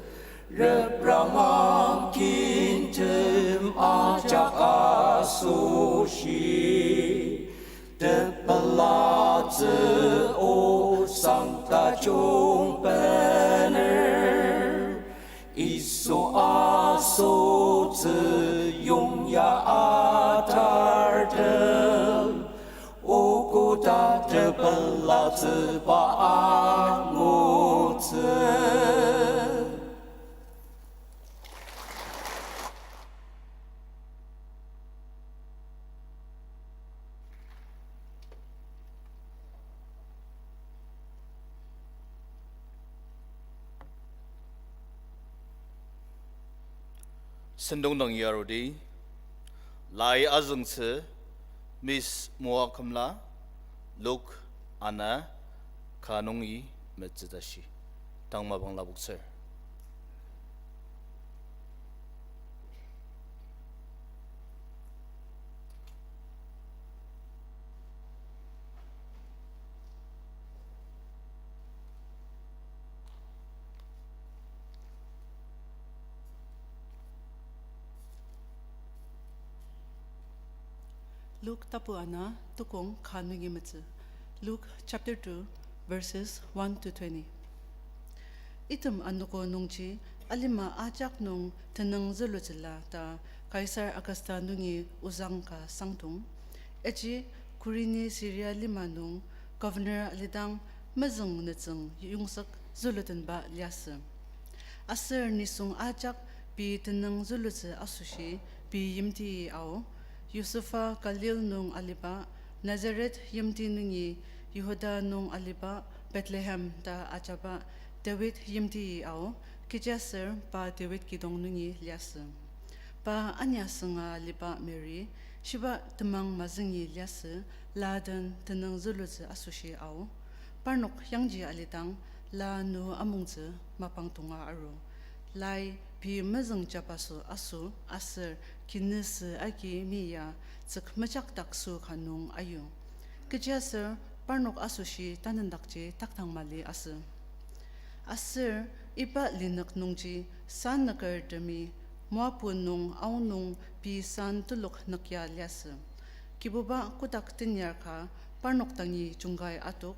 Speaker 6: Repramang kintem ajak asushi Tepela zi o sang ta chung pener Isu asu zi yung ya atar tem 苏达这本老子把阿姆子。
Speaker 3: Sentong nang yarodi, lai azung se, Miss Mua Kamla, Luke Anna, Kanungi Metzadashi, Tang Mabang Labuk sir.
Speaker 7: Luke tapuana tukong kanungi matsu. Luke chapter 2 verses 1 to 20. Itum anuko nungchi alima ajak nung tenang zulutila ta Kaisar Augusta nungi uzangka sangtung. Eji kurini Syria lima nung Governor alidang mazung nitsung yungsak zulutan ba liasa. Aser nisung ajak pi tenang zulutsa asushi pi yimti ao Yusufa Kalil nung aliba, Nazareth yimti nungi, Yehuda nung aliba, Bethlehem da achaba, David yimti ao, Kijaser pa David kidong nungi liasa. Pa anya senga aliba Mary, Shiba temang mazingi liasa, Ladan tenang zulutze asushi ao, Parnok yangji alidang, La nu amungze, mapang tunga aro, Lai pi mazang japasu asu aser kinis aki miya tsuk machak taksu kanung ayu. Kejaser parnok asushi tanandakji taktang mali aser. Aser iba linak nungji san nakar demi muapu nung aonung pi san tuluk nakya liasa. Kibuba kutak tinyar ka parnok tangi junggai atuk.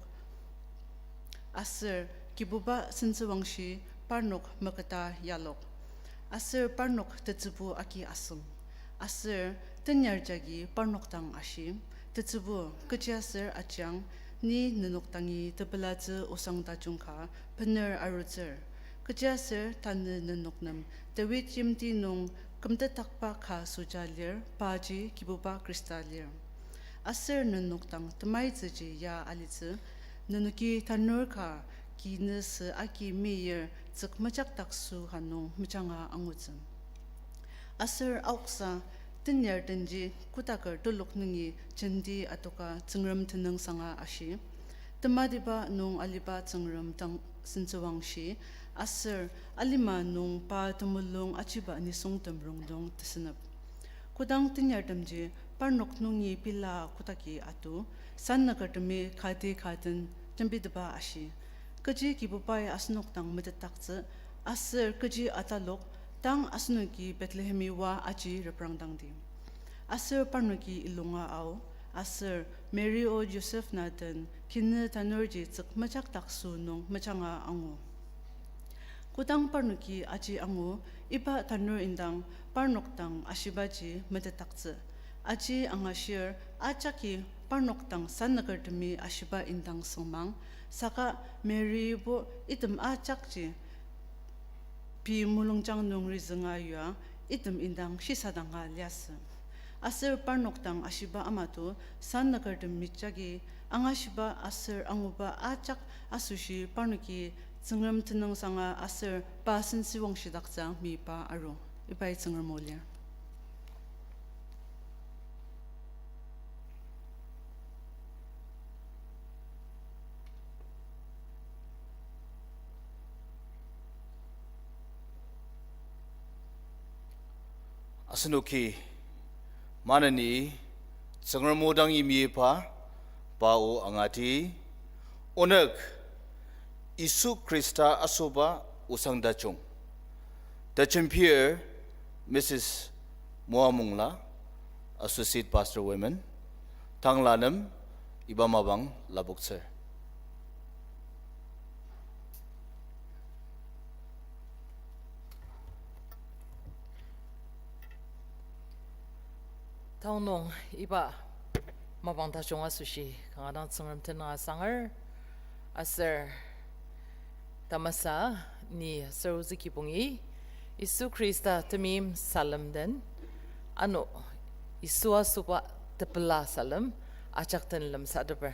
Speaker 7: Aser kibuba sensuwangshi parnok makata yalok. Aser parnok tetsubu aki asum. Aser tenyar jagi parnok tang ashim. Tetsubu kejaser achang ni nenok tangi tebelaze usang tajungka pener aruzer. Kejaser tane nenok nam David yimti nung kemtetakpa ka sujalir paji kibuba kristalir. Aser nenok tang temai zeji ya alize nenuki tanur ka Kines aki meyer tsuk majak taksu hanung mchanga angutsen. Aser auksa tinyar denji kutakar tuluk nungi jendi atoka tsengram tenang sanga ashi. Temadiba nung aliba tsengram tang sensuwang shi. Aser alima nung pa tumulong achiba nisong temrong dong tesenap. Kudang tinyar demji parnok nungi pila kutaki atu san nakardemi kati katen jambidaba ashi. Keji kibupai asnuk tang medetakze, aser keji atalok tang asnuki Bethlehemi wa aji reprang dangdi. Aser parnuki ilunga au, aser Mary o Joseph naten kine tanurji tsuk machak taksu nung machanga angu. Kutang parnuki aji angu, iba tanur indang parnok tang ashibaji medetakze. Aji angashir achaki parnok tang san nakardemi ashiba indang sengmang, Saka Mary bo item achakji pi mulungjang nung rizanga yua item indang shisadanga lias. Aser parnok tang ashiba amatu san nakardem michagi angashiba aser anguba achak asushi parnuki tsengram tenang sanga aser pa sensiwang shidakza mi pa aro. Ibai tsengram molia.
Speaker 3: Asanuki manani tsengamodang imipa pao angati onak Isu Krista asoba usang dachong Dachimpier Mrs. Muamungla Associate Pastor Women Tanglanam Ibamabang Labukser.
Speaker 8: Aonung iba mabangta chonga sushi kangadang tsungram tena sangar aser tamasa ni seruziki pungi Isu Krista temim salam den ano isua supa tepela salam acak ten lam sadaber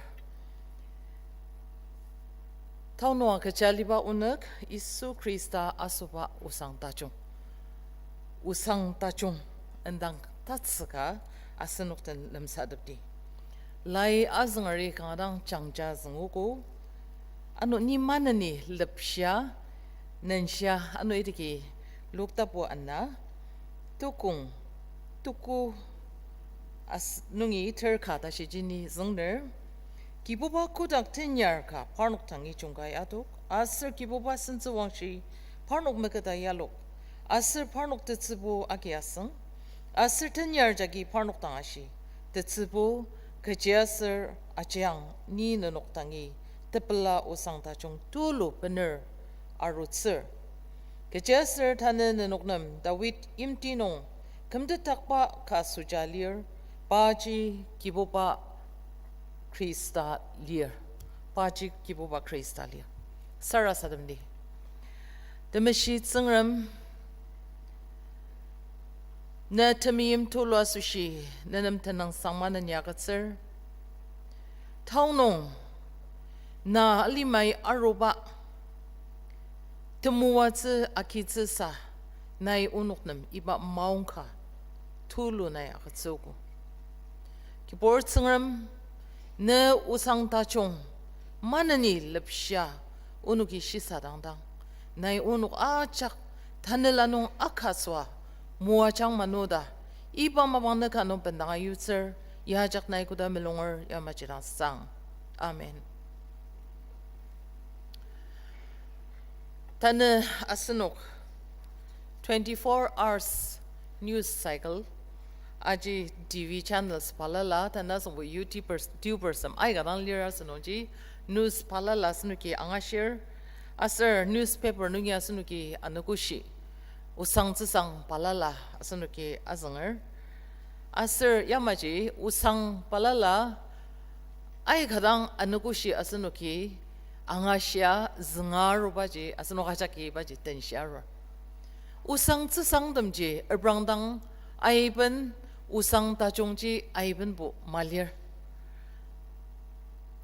Speaker 8: tau noa kecaliba unek Isu Krista asupa usang tachung endang tatsaka asenuk ten lam sadabdi lai azngari kangadang changja zenguku ano ni manani lepsya nensya ano idiki lukta po anna tuku as nungi terka ta shijini zengner kiboba kudak tenyar ka parnok tangi chungkai atuk asir kiboba senzu wangshi parnok mekata yalok asir parnok tetsibu akiaseng asir tenyar jagi parnok tangashi tetsibu kejasir ajiang ni nanok tangi tepela usang tachung tulu bener arutsir Kejaser tanen nenoknam David imtinong kamde takpa ka sujalir paji kiboba Krista lir paji kiboba Krista lir Sarah sadamdi Demeshit sangram na tamiyim tolo sushi nanam tanang sangmanan yagatser taunong na alimay aruba Temuatse akitse sa nai unuknam iba maungka tulu nai akatsuku. Kibor tsengram ne usang tachong manani lepsya unuki shisa dangdang nai unuk achak tanelanong akaswa muachang manoda iba mabang kanong pendanga user yajak nai kuda melongor yamachirang sang. Amen. Tane asenok 24 hours news cycle aji TV channels palala tana so YouTubers sam ai gadang lira sanoji news palala snuki anga share aser newspaper nungia snuki anukushi usang tsang palala snuki azangar aser yamaji usang palala ai gadang anukushi asnuki Angasya zengar baji asano kachaki baji tensyara usang tsang damji erbrangdang aiben usang tajongji aiben bu malir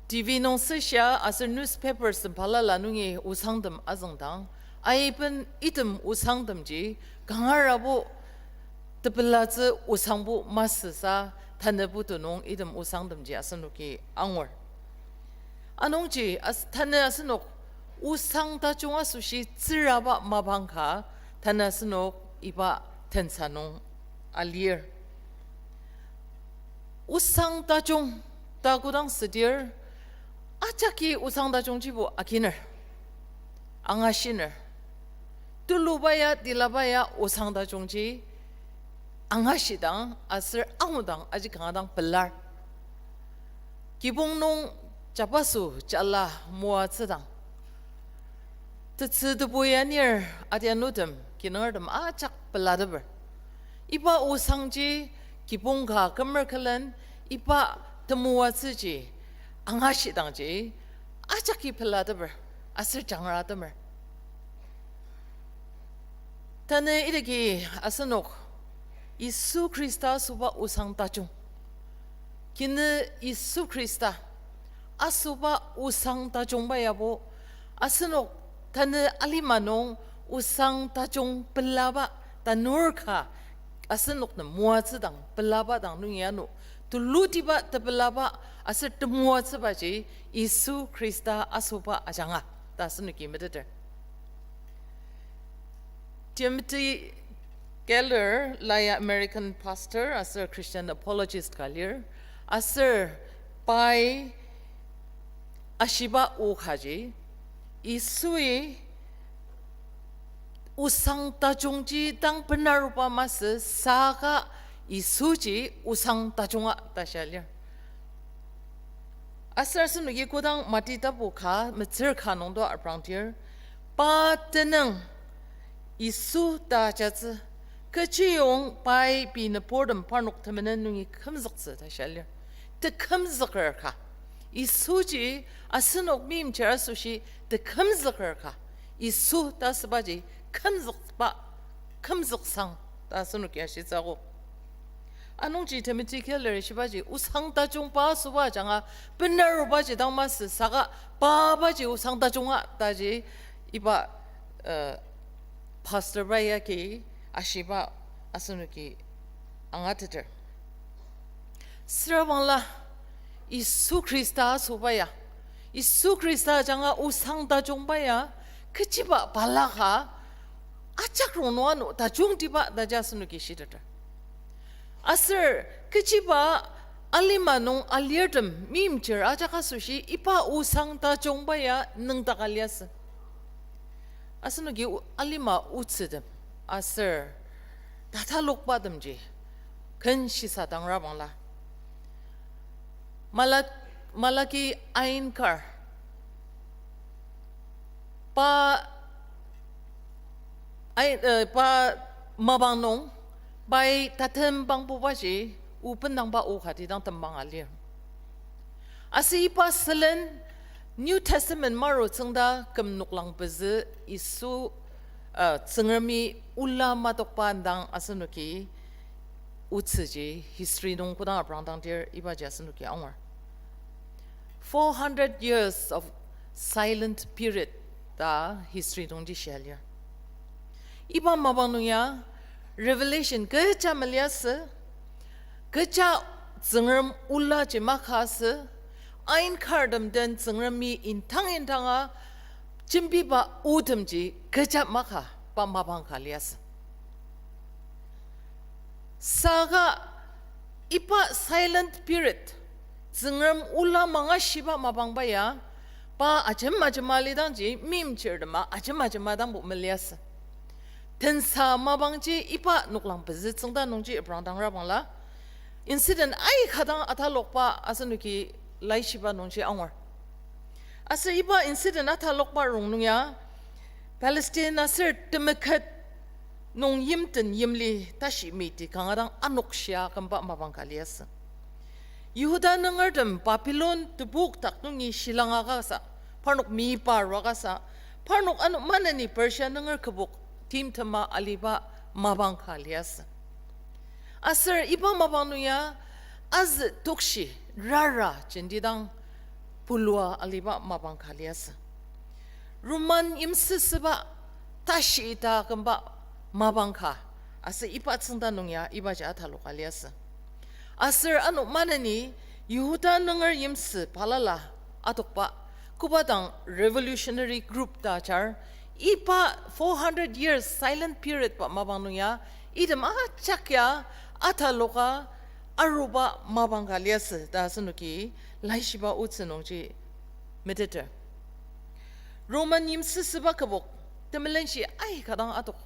Speaker 8: TV nong sesya as newspapers palala nungi usang dam azangdang aiben item usang damji gangarabu tepelaze usang bu masasa tanabu tunong item usang damji asanuki angwar Aonung ji as tana asenok usang tachunga sushi tsiraba mabangka tana asenok iba tensanong alir usang tachung tagudang sedir achaki usang tachung jibu akiner angashiner tulubaya dilabaya usang tachung ji angashidang asir angudang ajikangadang pelar kibongnong Japasu jala mua sedang. Tetsu boyanir adianudem kinardem acak peladaber. Iba usangji kibongka kemerkelen iba temua seji angashidangji acaki peladaber asir jangradamer. Tane idegi asenok Isu Krista suba usang tachung. Kine Isu Krista asuba usang tajong bayabo asenok tane alimanong usang tajong pelaba tanurka asenok na muatsedang pelaba dang nungiano tulutiba te pelaba aser temuatsebaji Isu Krista asuba ajanga tasenuki mediter Timothy Keller laya American pastor aser Christian apologist kalir aser pai Ashiba ukhaji isui usang tajongji tang penarupa mas saka isuji usang tajonga tashalir asar sunugi kodang matita buka metir kanongdo arprantir pateneng isu tajaz keciyong pai binapordam parnok temenen nungi kamzakse tashalir the kamzakarka. Isuji asunok mim cherasushi the kamzakarka. Isu tasbaji kamzaksang tasunuk yashizago. Anong ji Timothy Keller shibaji usang tajung pa suwa janga benar baji dang mas saga pa baji usang tajunga taji iba pastor baya ki ashiba asunuki angateter Sravangla Isu Krista subaya Isu Krista janga usang tajung baya keciba balaka acak ronoano tajung tiba daja sunuki shidater Asir keciba alimanong alirdem mimcer aja kasushi ipa usang ta jongbaya neng takalias. Asir nugi alima utsidem asir data lokbadem ji ken shisadang rabangla. Malaki ain kar pa mabangnong By tatem bang bubaji, upen nang ba ukati dang tembang alir. Asi ipa selen New Testament maro tsengda kem nuklang beze isu tsengrami ula matokpa dang asanuki utseji history nung kudang aprang dang dir iba jasanuki angwar. 400 years of silent period da history nung di shalia. Iba mabang nuya Revelation kecha melias kecha zengram ulla je makas ein kardam den zengram mi intanga jimbi ba udem ji kecha maka ba mabang kalias saga ipa silent period zengram ulla manga shiba mabang baya ba ajem majmali dang ji mim cherdama ajem majmadang bu melias Tensa mabangji ipa nuklang pezi tsengda nungji ibrandang rabangla incident ai khadang athalokpa asanuki laishiba nungji angwar asa ipa incident athalokpa rungnungya Palestine asir temekat nung yimten yimli tashi miti kangadang anuksya kamba mabang kalias Yehuda nangardam Babylon tebuk taknungi shilanga kasa parnuk mi parwakasa parnuk anu manani Persia nangar kebuk Tim tama aliba mabang kalias. Asir iba mabang nuya az tukshi rara jendidang pulua aliba mabang kalias. Ruman imsisiba tashi ita kamba mabang ka. Asir iba tsenda nuya iba jata lokalias. Asir anu manani Yehuda nangar imsi palala atokpa kubadang revolutionary group dachar Ipa 400 years silent period pa mabanuya idam chakya ataloka aruba mabangalias da sunuki laishiba utsenongji mediter Roman yimsisiba kabok temelenshi ai kadang atok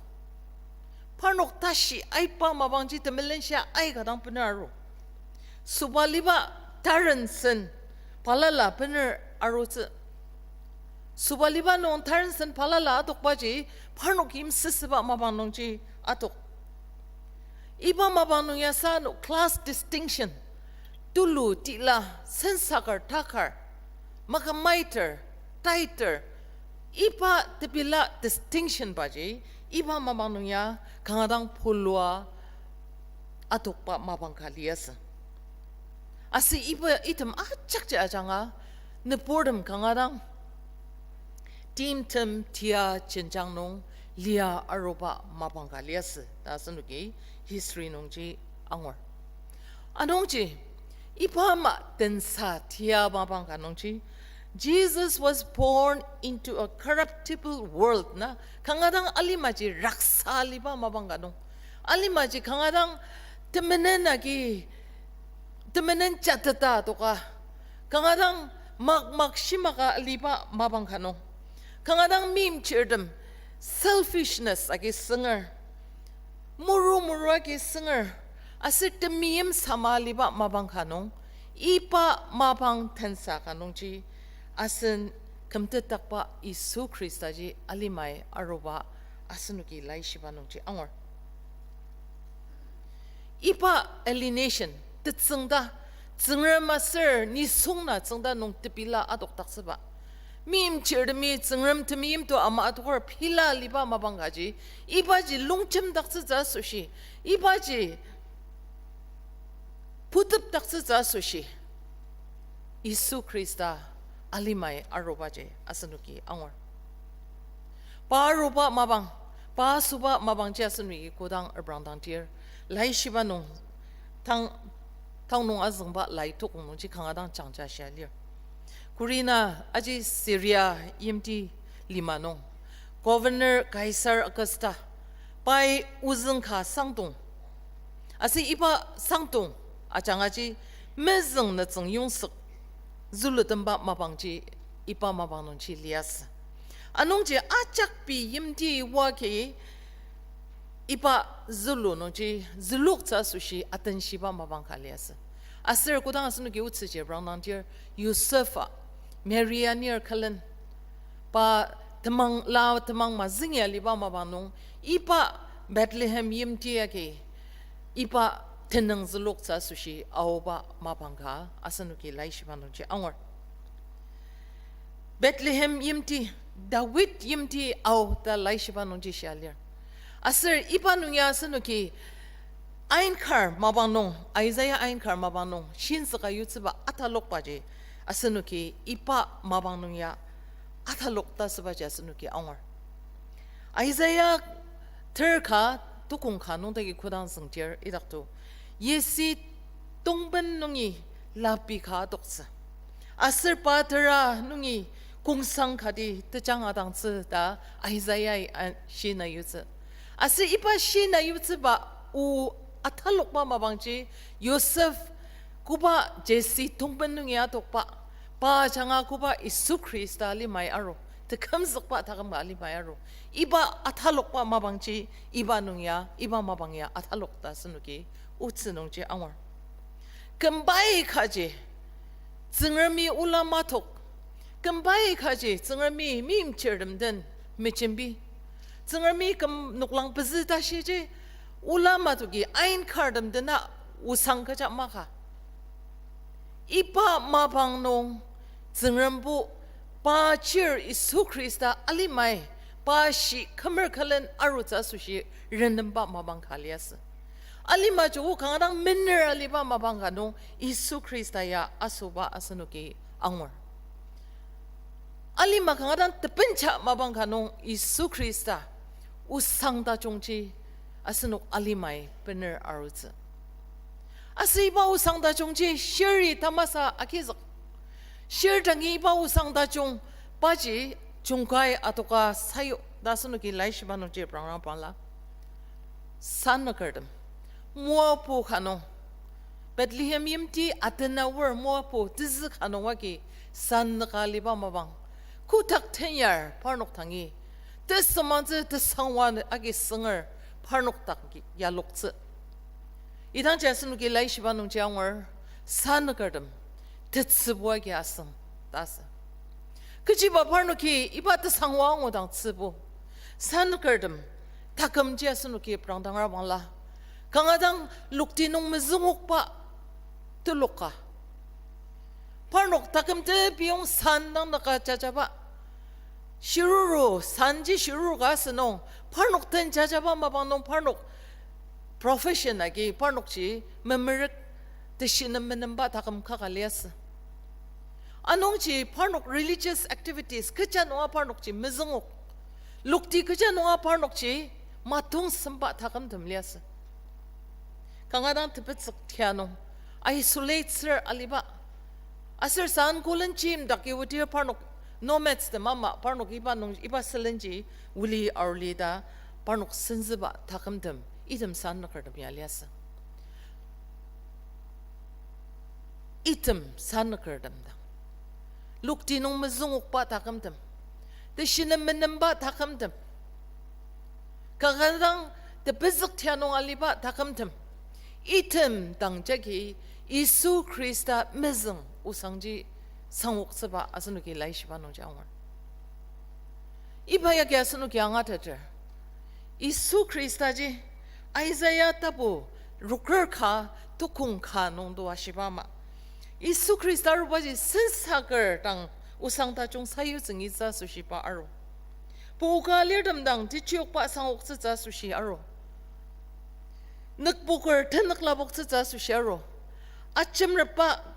Speaker 8: parnok tashi ai pa mabangji temelenshi ai kadang penaru subaliba taransen palala pener arutse Subaliba non taransen palala atok baji parnok im sisiba mabanongji atok Iba mabanong yasa no class distinction tulu tila sensakar takar makamaiter tighter iba tepila distinction baji iba mabanong ya kangadang pulwa atok pa mabang kaliasa asi iba item achak ja janga ne boredom kangadang Tim tem tia chenjang nong lia aroba mabang kalias da sanuki history nongji angwar anongji ipama tensa tia mabang kanongji Jesus was born into a corruptible world na kangadang alimaji raksa liba mabang kanong alimaji kangadang temenen chatata toka kangadang magshimaka liba mabang kanong Kangadang mim cherdem selfishness agi singer muru agi singer asir temiem samaliba mabang kanong ipa mabang tensa kanong ji asin kamtetakpa Isu Krista ji alimay aruba asinuki laishiba nong ji angor ipa alienation tetsengda 증름 아슬 니 송나 증다 농 뜨빌라 아독 닥스바 미임 찌르미 증름 트미임 또 아마 아독을 필라 리바 마방가지 이바지 롱쯤 닥스자 수시 이바지 부득 닥스자 수시 이수 크리스타 알리마이 아로바제 아스누기 앙월 바로바 마방 바수바 마방제 아스누기 고당 어브랑당티어 라이시바농 당농 아즈응바 라이토공농지 강하당 장자샤리어 구리나 아지 시리아 임티 리마농 거버너 가이사르 아거스타 바이 우즈응카 상동 아시 이바 상동 아장아지 메즈응나 증용석 줄르던바 마방지 이바 마방농지 리아스 아농지 아짝비 임티 와케 이바 줄루노지 줄룩자 수시 아ten시바 마방칼리아스 아스르 고당 아스누기 우츠제 브라운난티어 유서파 메리아니어 칼렌 바 තමang lao තමang mazingya liba mabanong ipa Bethlehem yimtiake ipa tenang zuluk sa sushi aoba mabangka asanuki laishibano je angor Bethlehem yimti David yimti au da laishibano je shalir asir ipa nunya asanuki Ainkar mabanong Isaiah Ainkar mabanong shinsaka yutsuba atalok baje asanuki ipa mabanong ya atalokta sebaja senuki angor Isaiah terka tukung kanong tagi kudang sengtier idaktu yesi tongben nungi lapi ka doksa asir patera nungi kungsang kadi tejang adang tse da Isaiah shina yutse asir ipa shina yutse ba u atalok ba mabangji Yosef kuba jesi tongben nungi atokpa ba jangan kuba Isu Krista li mai aro te kamzak ba takam ali mai aro iba athalok ba mabangji iba nungya iba mabangya athalok ta sunuki utsunongji angwar kembai khaje zingami ulama tok kembai khaje zingami mim cherdemden mechimbi zingami kam nuklang bezita sheje ulama togi ain kardemdena usang kaja maka iba mabang Zengrambu ba chir Isu Krista alimai ba shi kamer kalen arutsa sushi rendem ba mabang kalias alima jo kangadang minner aliba mabang kanong Isu Krista ya asuba asanuki angwar alima kangadang tepencha mabang kanong Isu Krista usangda jongji asanuk alimai bener arutsa asiba usangda jongji shiri tamasa akizak Share dangi ba usang da jong baji jongkai atoka sayo da sunuki laishibano je prang pala san kardam muapo khano Bethlehem yimti atena wer muapo tiz khano waki san kaliba mabang kutak tenyar parnok tangi tes samanze tes sangwan agi singer parnok tangi ya lokse idang jasunuki laishibano jangwer san kardam tetsubuagi asam tasa kejiba parnuki ibata sangwang odang tsubu san kerdem takam jia sunuki prangdangar wangla kangadang lukti nong mezunguk pa tuluka parnuk takam te biyong san nang nakajajaba shiruru sanji shiruru ga senong parnuk ten jajaba mabang parnuk profession agi parnuk ji memerik teshinam menamba takam kakalias Aonung ji parnok religious activities kerja noa parnok ji mezengok lukti kerja noa parnok ji matung sempat takam temlias kangadang tepet sektianong isolate sir aliba asir san kulen jim daki wutir parnok nomads de mama parnok iba selenji wuli arlida parnok senziba takam tem idem san nakardam yalias item san nakardam Lukti nong mezunguk pa takamtem. De shinam ba takamtem. Kakadang de bezak tianong aliba takamtem. Item dang jagi Isu Krista mezung usangji sanguk seba asanuki laishiba nong jangwar. Iba yagi asanuki angatater. Isu Krista ji Isaiah tabu ruker ka tukung ka nong doa shibama. 이수 그리스도로 바지 신사걸 당 우상다 중 사유 증이자 수시바 아로 보갈리르 담당 지치옥바 상옥스자 수시 아로 늑보걸 텐늑라복스자 수시 아로 아침르바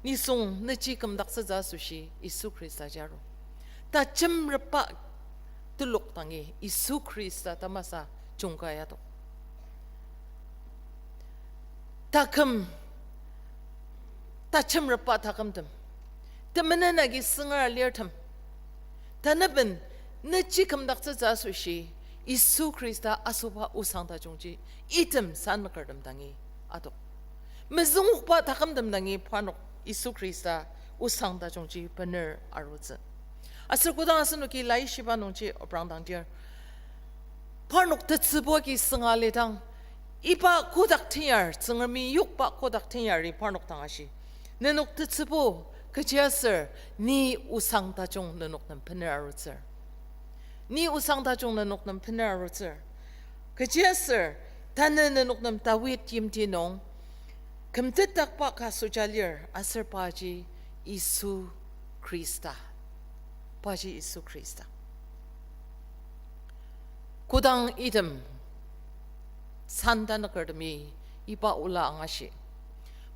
Speaker 8: 니송 느지금 닥스자 수시 이수 그리스도자로 다침르바 들록당이 이수 그리스도 담아사 종가야도 다금 다침르바 다금듬 때문에나기 승을 리얼텀 다나번 느지금 닥스자 수시 이수 그리스도 아소바 우상다 종지 이듬 산거름 당이 아도 무슨옥바 다금듬 당이 파녹 이수 그리스도 우상다 종지 번을 아로즈 아슬 고당아스누기 라이시바 농지 어브랑당디어 파녹 뜻보기 승알리당 이바 고닥티어 증어미 육바 고닥티어리 파녹 당하시 내녹 뜻보 그지야슬 니 우상다 종 내녹는 번을 아로즈 니 우상다 종 내녹는 번을 아로즈 그지야슬 다는 내녹는 다윗 임티농 금뜻딱바 가수잘리어 아슬 바지 이수 그리스도 바지 이수 그리스도 고당 이름 산다는 거름이 이바 올라앙하시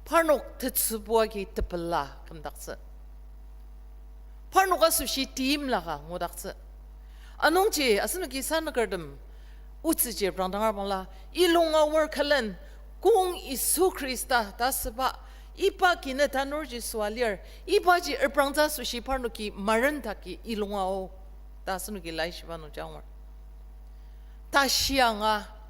Speaker 8: 파녹 뜻수부하기 뜻불라 금닥스 파녹 아수시 디임라가 모닥스 아농지 아스누기 산는 거름 우츠지 브랑당하방라 일롱아 워칼렌 공 이수 그리스도 다스바 이바 기네 단오지 수알리어 이바지 얼브랑자 수시 파누기 마른다기 일롱아오 다스누기 라이시바노 장월 다시앙아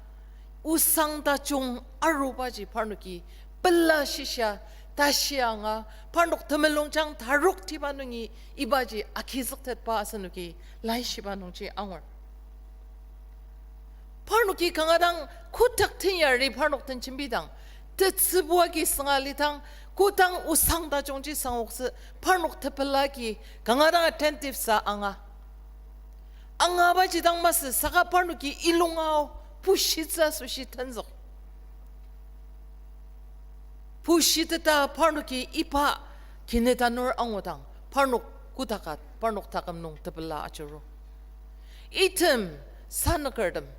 Speaker 8: 우상다 종 아로바지 파누기 벨라시샤 다시앙아 파녹 더멜롱장 다룩 티바누기 이바지 아키석텟 바스누기 라이시바노지 앙월 파누기 강하당 코탁티야리 파녹던 진비당 뜻스부하기 승알리당 고당 우상다 종지 상옥스 파녹 테펠라기 강하당 attentive 앙아 바지당 마스 사가 파누기 일롱아오 부시자 수시 탄석 부시드다 파누기 이파 기네다노르 앙오당 파녹 구다가 파녹 타감농 테펠라 아주로 이틈 산거름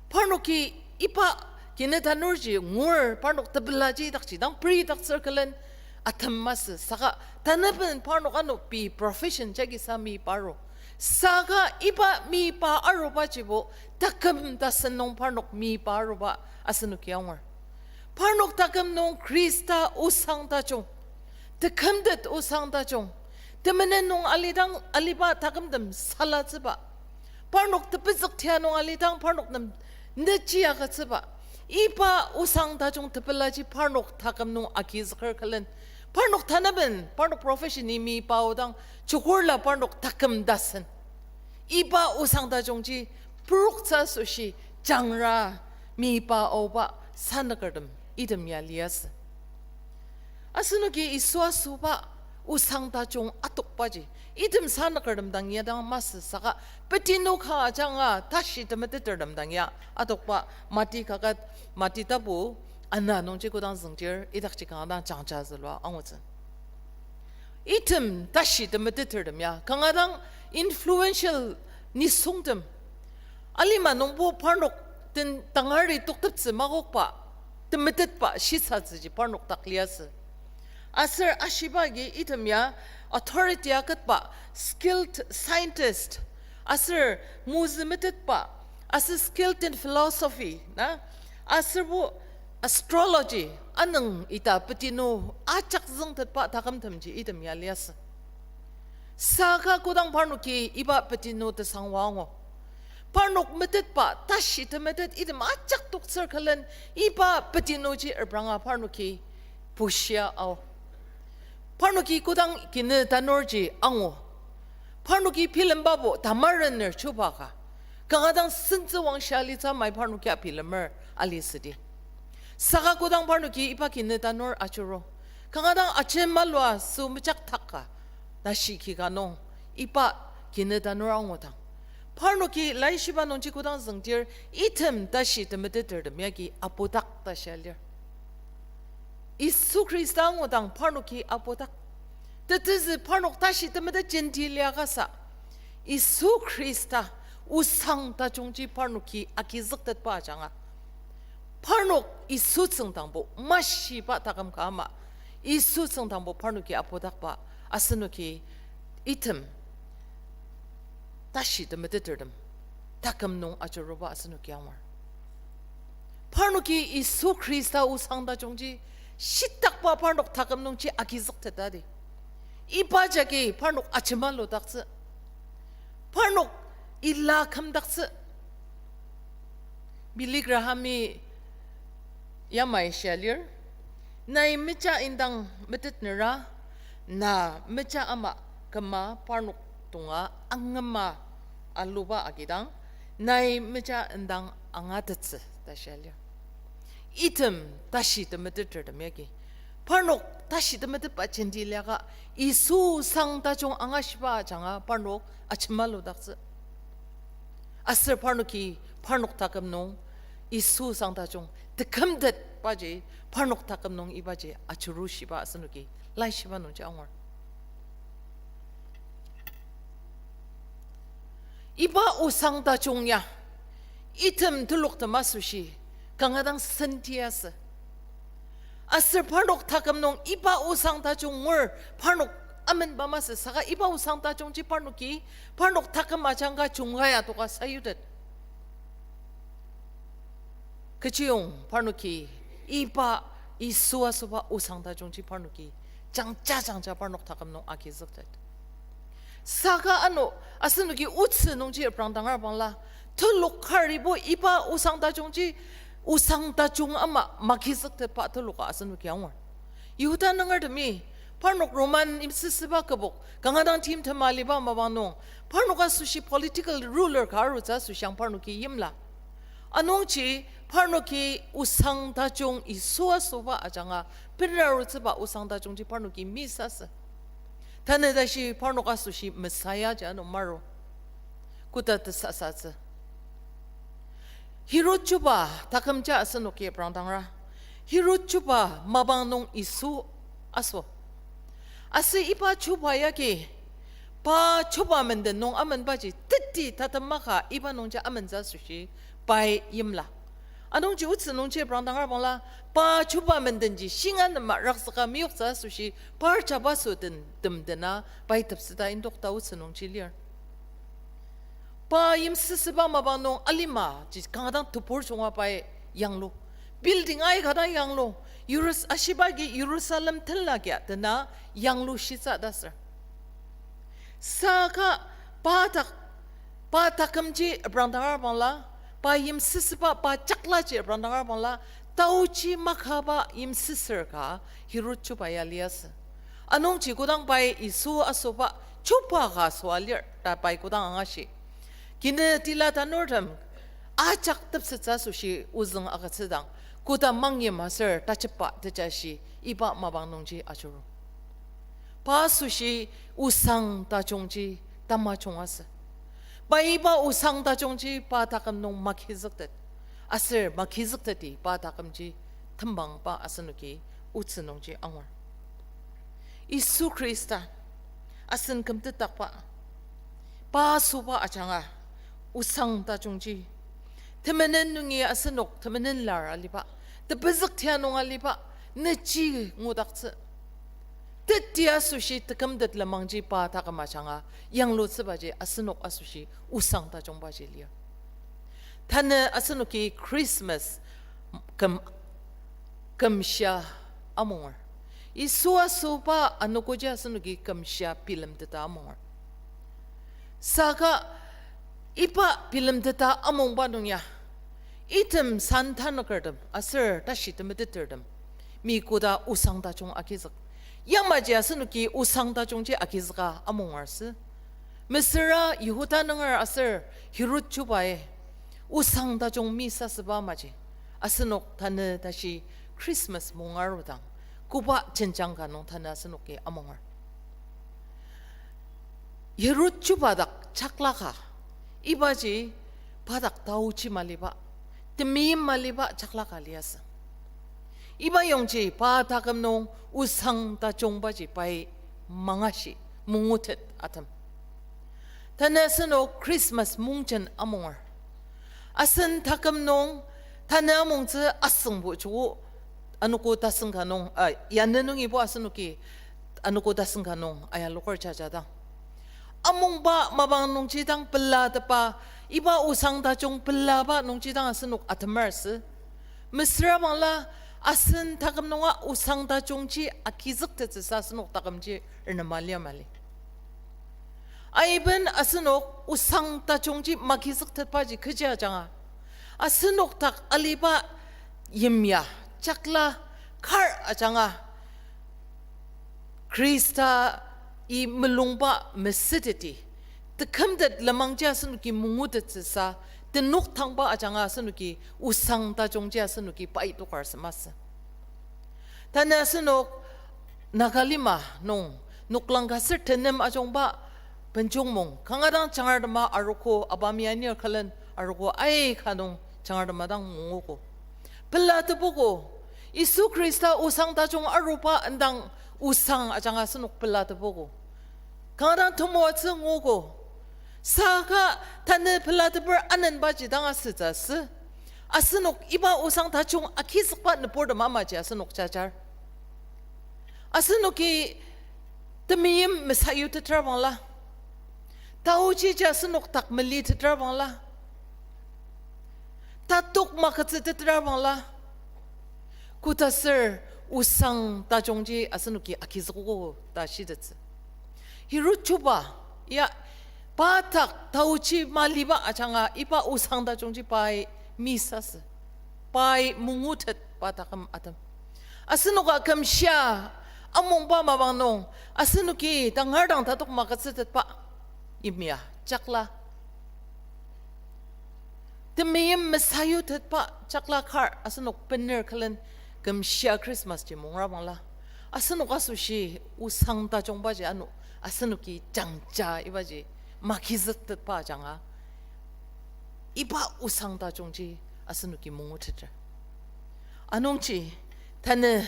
Speaker 8: 파녹기 이파 기네다노르지 물 파녹 테펠라지 닥치당 프리 닥서클렌 아탐마스 사가 다나번 파녹 아노 비 프로페션 자기 사미 바로 사가 이바 미바 아로바지보 다금 다선농 파녹 미바 아로바 아스누키 양월 파녹 다금농 크리스타 우상다종 다금듯 우상다종 때문에농 알리당 알리바 다금듬 살라즈바 파녹 드비적 티아농 알리당 파녹남 느지야가즈바 이바 우상다종 드빌라지 파녹 다금농 아기즈컬컬렌 파녹 타나벤 파녹 프로페셔니 미바오당 조골라 파녹 다금다선 이바 우상다종지 브룩자 수시 장라 미바오바 산거름 이듬야 리아스 아스누기 이수아수바 우상다종 아똑바지 이듬 산거름 당야당 마스 사가 베티노카 장아 다시 드메드름 당야 아똑바 마티카가 마티타부 안나농지 고당 성절 이닥지강당 장자즈로 앙오즈 이틈 다시 드메드름야 강아당 influential 니송듬 알리마 농보 파녹 든 당아리 똑답지 마곡바 드메드바 시사즈지 파녹 딱리아스 아슬 아시바기 이틈야 authority akat바 skilled scientist 아슬 무즈메드바 아슬 skilled in philosophy 나 아슬부 astrology anang ita petino acak zeng tetpa takam temji idem ya lias saka kodang parnuki iba petino te sangwango parnuk metet pa tashi te metet idem acak tuk circlen iba petino ji erbranga parnuki pushia au parnuki kodang kine tanorji ango parnuki film babo tamarener chubaka kangadang senze wang shali ta mai parnuki apilemer alisidi 사가 고당 바르기 이바기네 다노 아주로 강하당 아침 말로아 수무작 탁가 다시 기가노 이바 기네 다노 앙오당 바르기 라이시바 논지 고당 성tir 이템 다시 드메데르 미야기 아보닥 다샬려 이수 그리스도 오당 파노키 아보다 뜻is 파녹 다시 때문에 젠틸리아가사 이수 그리스도 우상다 종지 파노키 아기즈뜻 바장아 파녹 이수 성당보 마시바 다감 가마 이수 성당보 파노키 아보다바 아스노키 이틈 다시 때문에 들음 다감농 아주로바 아스노키 아마 파노키 이수 그리스도 우상다 종지 시딱바 파녹 다감농치 아기즈뜻다디 이바자기 파녹 아치말로 닥스 파녹 일라 감닥스 빌리그라함이 야마이 샬리어 나이 미자 인당 메뜻느라 나 미자 아마 그마 파녹 동아 앙마 알루바 아기당 나이 미자 인당 앙아듯스 다샬리어 이틈 다시 드메드르담 여기 파녹 다시 드메드 빠친딜야가 이수 상다종 앙아시바 장아 파녹 아침말로 닥스 아스 파녹이 파녹 다금농 이수 상다종 득함듯 빠지 파녹 다금농 이바지 아추루시바 아스누기 라이시바 농지 앙월 이바 우상다종야 이틈 들록다 마수시 강하당 선티아스 아스 파녹 타금농 이바 우상다종을 파녹 아멘 바마스 사가 이바 우상다종지 파녹이 파녹 타금 마장가 종가야 도가 사유듯 그치용 파녹이 이바 이수아수바 우상다종지 파녹이 장짜장자 파녹 타금농 아기즈듯 사가 안노 아스누기 우츠농지 브랑당ар 방라 틀록하리보 이바 우상다종지 우상다종 아마 마키석테 파틀로가 아스누기 양월 이후다 능얼드미 파녹 로만 임스스바 그복 강하당 팀 테말리바 마바농 파녹아 수시 political ruler 가루자 수샹 파녹이 임라 아농치 파녹이 우상다종 이수아소바 아장아 페르라루츠바 우상다종지 파녹이 미사스 다네다시 파녹아 수시 메사야자 노마로 구다트 사사즈 히로추바 다금자 아스노키 브랑당라 히로추바 마방농 이수 아소 아스 이바 추바야기 바 추바면데 농 아멘바지 뜻디 다담마가 이바 농자 아멘자 수시 바이 임라 아농지 우츠 농체 브랑당라 방라 바 추바면든지 싱한 마 락스가 미역자 수시 바 잡아서든 듬드나 바이 탑스다 인독다 우츠 농치리얼 바 임스스바 마방농 알리마 지 강하당 투포르 종아 바이 양로 빌딩 아이 가다 양로 유르스 아시바기 예루살렘 틀라게 드나 양로 시사다서 사가 바닥금지 브란다가 방라 바 임스스바 바 짝라지 브란다가 방라 타우치 마카바 임스스가 히루추바야리아스 아농 지고당 바이 이수 아소바 추파가 소알리어 다 바이 고당 앙아시 기네 딜라다 노르담 아작 답스자 수시 우승 아가스당 고다 망예 마서 따치빠 드자시 이바 마방농지 아주로 바수시 우상 다종지 담마종아스 바이바 우상 다종지 바다감농 마키즈듯 아슬 마키즈듯이 바다감지 탐방바 아스누기 우츠농지 앙월 이수 크리스타 아슨 금뜻딱바 바수바 아장아 우상 다종지 temenan nungi asanok temenan lar aliba te bezak thianong aliba nechi ngudakse tetia sushi tekamdat lamangji pa ta kama changa yanglo tsebaje asanok asushi usang ta jongbaje lia thane asanoki Christmas kamsha amor isua sopa anokoja asanoki kamsha pilam tata amor saga ipa pilam tata among banungya item santanakardam asir tashitamediterdam mi koda usangda jong akizak yamaji asnuki usangda jongje akizga amongarse mesra yuhuta nangar asir hirut chubae usangda jong misasba maji asnok tane dashi Christmas mongarudang kuba chenjanga nong tane asnoke amongar hirut chubadak chaklaka 이바지 바닥 다우치 말리바 드미 말리바 착락알리아스 이바 용지 바다금농 우상다 종바지 바이 망아시 뭉우텟 아탐 타나스노 크리스마스 뭉전 아몽어 아슨 다금농 타나몽즈 아승부 주고 아누고 다승가농 야느능이 보아스누기 아누고 다승가농 아야 로컬 자자다 아몽바 마방 농지당 belladapa iba usang dajong belaba 농지당 아스녹 아트마스 미스라방라 아슨 다금농아 usang dajong지 아키즈크테스 사스녹 다금지르나말리아 말리 아이번 아스녹 usang dajong지 마키즈크테파지 그지하장아 아스녹 닥 알리바 임야 짝라 칼 아장아 크리스타 이 melungba mesidity tekamdat lamangja sanuki mungudat sa tenuk thangba ajanga sanuki usang ta jongja sanuki pai to karsamas tana sanuk nagalima nong nuklanga sertenem ajongba benjongmong kangadang changarma aruko abamiani khalan aruko ai khanong changarma dang munguko pellat bogo isu krista usang ta jong arupa andang usang ajanga sanuk pellat bogo 강한 토모츠 오고 사가 타네 플라드버 아는 바지 당하스자스 아스녹 이바 우상 다중 아키스파 느보르 마마지 아스녹 자잘 아스녹이 드미임 메사유 트라방라 타우지 자스녹 딱 밀리 트라방라 타톡 마카츠 트라방라 쿠타서 우상 다종지 아스녹이 아키스고 다시드츠 히루추바 야 바탁 타우치 말리바 아장아 이바 우상다 종지 바이 미사스 바이 뭉우텟 바탁함 아담 아스누가 감샤 아몽바 마방농 아스누키 당하당 다독 마카스텟 바 임야 짝라 드미임 메사유텟 바 짝라 칼 아스누 벤너 칼렌 감샤 크리스마스 지 몽라방라 아스누가 수시 우상다 종바지 아누 아스누키 장자 이바지 마키즈트 파장아 이바 우상다 종지 아스누키 몽우트자 아농치 타네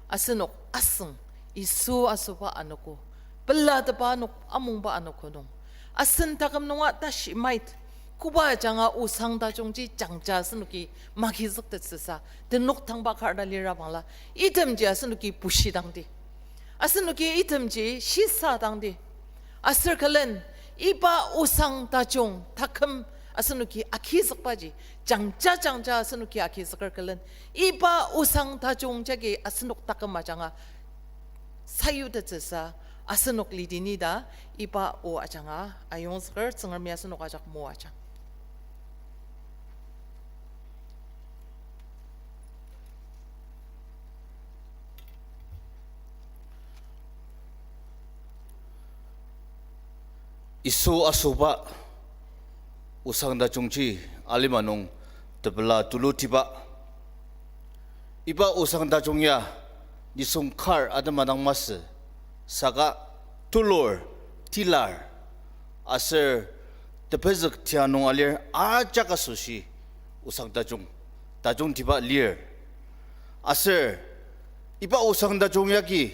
Speaker 8: 아스녹 아승 이수 아수바 아노고 belladapa nok amungba anokonong asen takamnonga tashi mait kuba janga usang da jongji jangja snuki makizuk tsesa de nok thangba kharda lira bangla itemji asnuki bushi dangdi asnuki itemji shisa dangdi asirkalen iba usang da jong takam asnuki akizuk baji jangja jangja asnuki akizuk kalen iba usang da jong jagi asnuk takam majanga 사유드 tsesa asnuk lidinida iba o ajanga ayonsger tsengar mi asnuk ajak mo ajang
Speaker 3: isu asuba usangda jungji alimanong tebla tulu tiba iba usangda jungya nisung kar ada madang mas saga tulur tilar aser tepezek tianong alir aja kasusi usang dajung tiba lir aser iba usang dajung yaki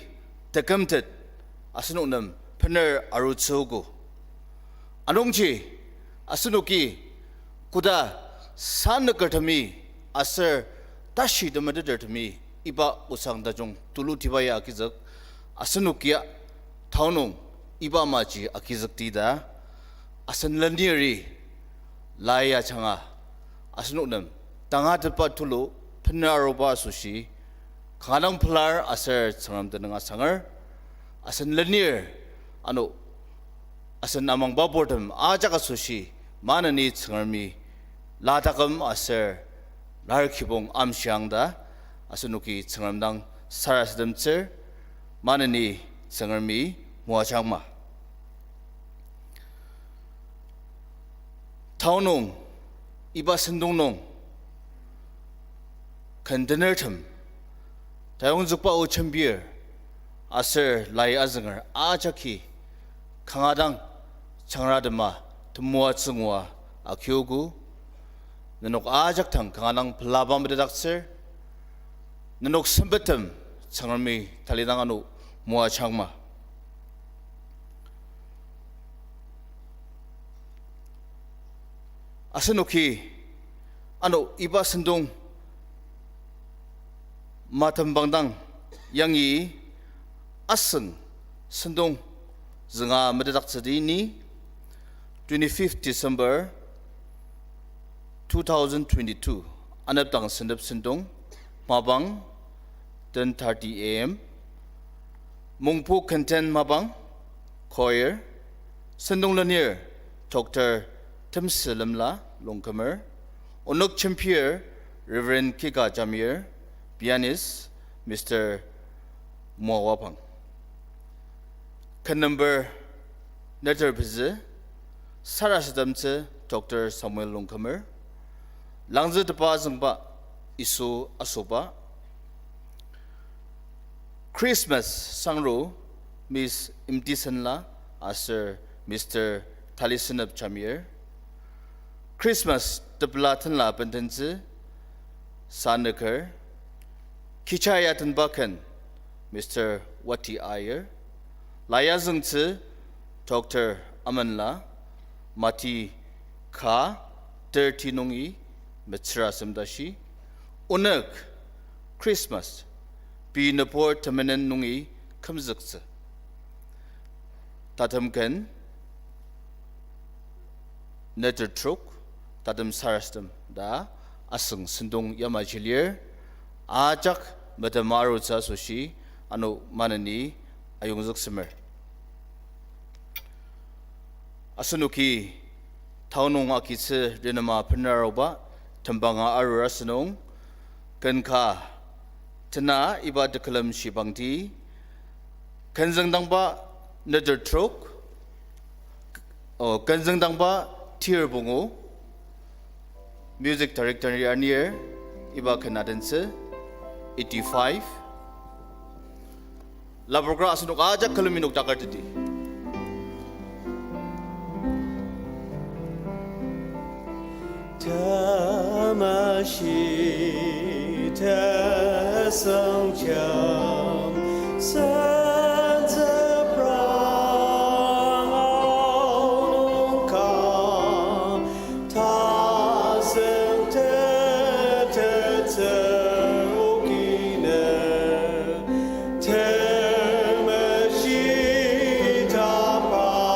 Speaker 3: tekamtet asenunam pener arutsugu anongji asenuki kuda sankertami aser tashi demadedertami iba usang dajong tulu tibaya akizak asanukia taunong iba maji akizak tida asan landiri laya changa asanuknam tanga tepa tulu penaroba sushi kanang pelar asar changam tenanga sangar asan lanir anu asan amang babordam ajaka sushi manani changarmi ladakam asar larkibong amsyangda asanuki changamdang sarasdamcher manani changarmi muachangma taunong iba sendongnong kandenertam tayongjukpa o chambier aser lai azangar ajaki kangadang changradama tumwa tsungwa akyogu nanok ajaktang kangadang plabam redakser nanok sambatam changrami talidanganu mua changma asanuki ano iba sendong matam bangdang yangi aseng sendong zenga medadak sedini 25th December 2022 anaptang sendap sendong mabang 10:30 a.m. Mungpu content mabang choir sendong lanier Dr. Timsilamla Longkamer Onok Champier Reverend Kika Jamir pianist Mr. Muawapang kan number letter bize Sarasadamse Dr. Samuel Longkamer Langze Tepa Zengba Isu Asoba Christmas Sangro Miss Imtisanla Asir Mr. Talisinab Chamir Christmas Tepelatanla Pentense Sandaker Kichayatan Bakan Mr. Wati Ayer Layazengse Dr. Amanla Mati Ka Dirty Nongi Metra Samdashi Unak Christmas Be Napor Tamanen Nongi Kamzaksa Tatamkan Netter Truk Tatam Sarastam Da Asung Sendong Yamajilir Ajak Matamaruza Soshi Ano Manani Ayungzak Simmer Asanuki Aonung Akitse Rinama Penaroba Tambanga Arurasanong Kanka Tana Iba Dekalam Shibangti Kanzangdangba Netter Truk Kanzangdangba Tier Bungo Music Director Yarnier Iba Kanadense 85 Labogra Asunuk Ajak Kalaminuk Dakartiti
Speaker 6: Tamashi Tasangcham Sanza Prang Aonung Ka Tasang Tetetse Okine Tamashi Tapayutse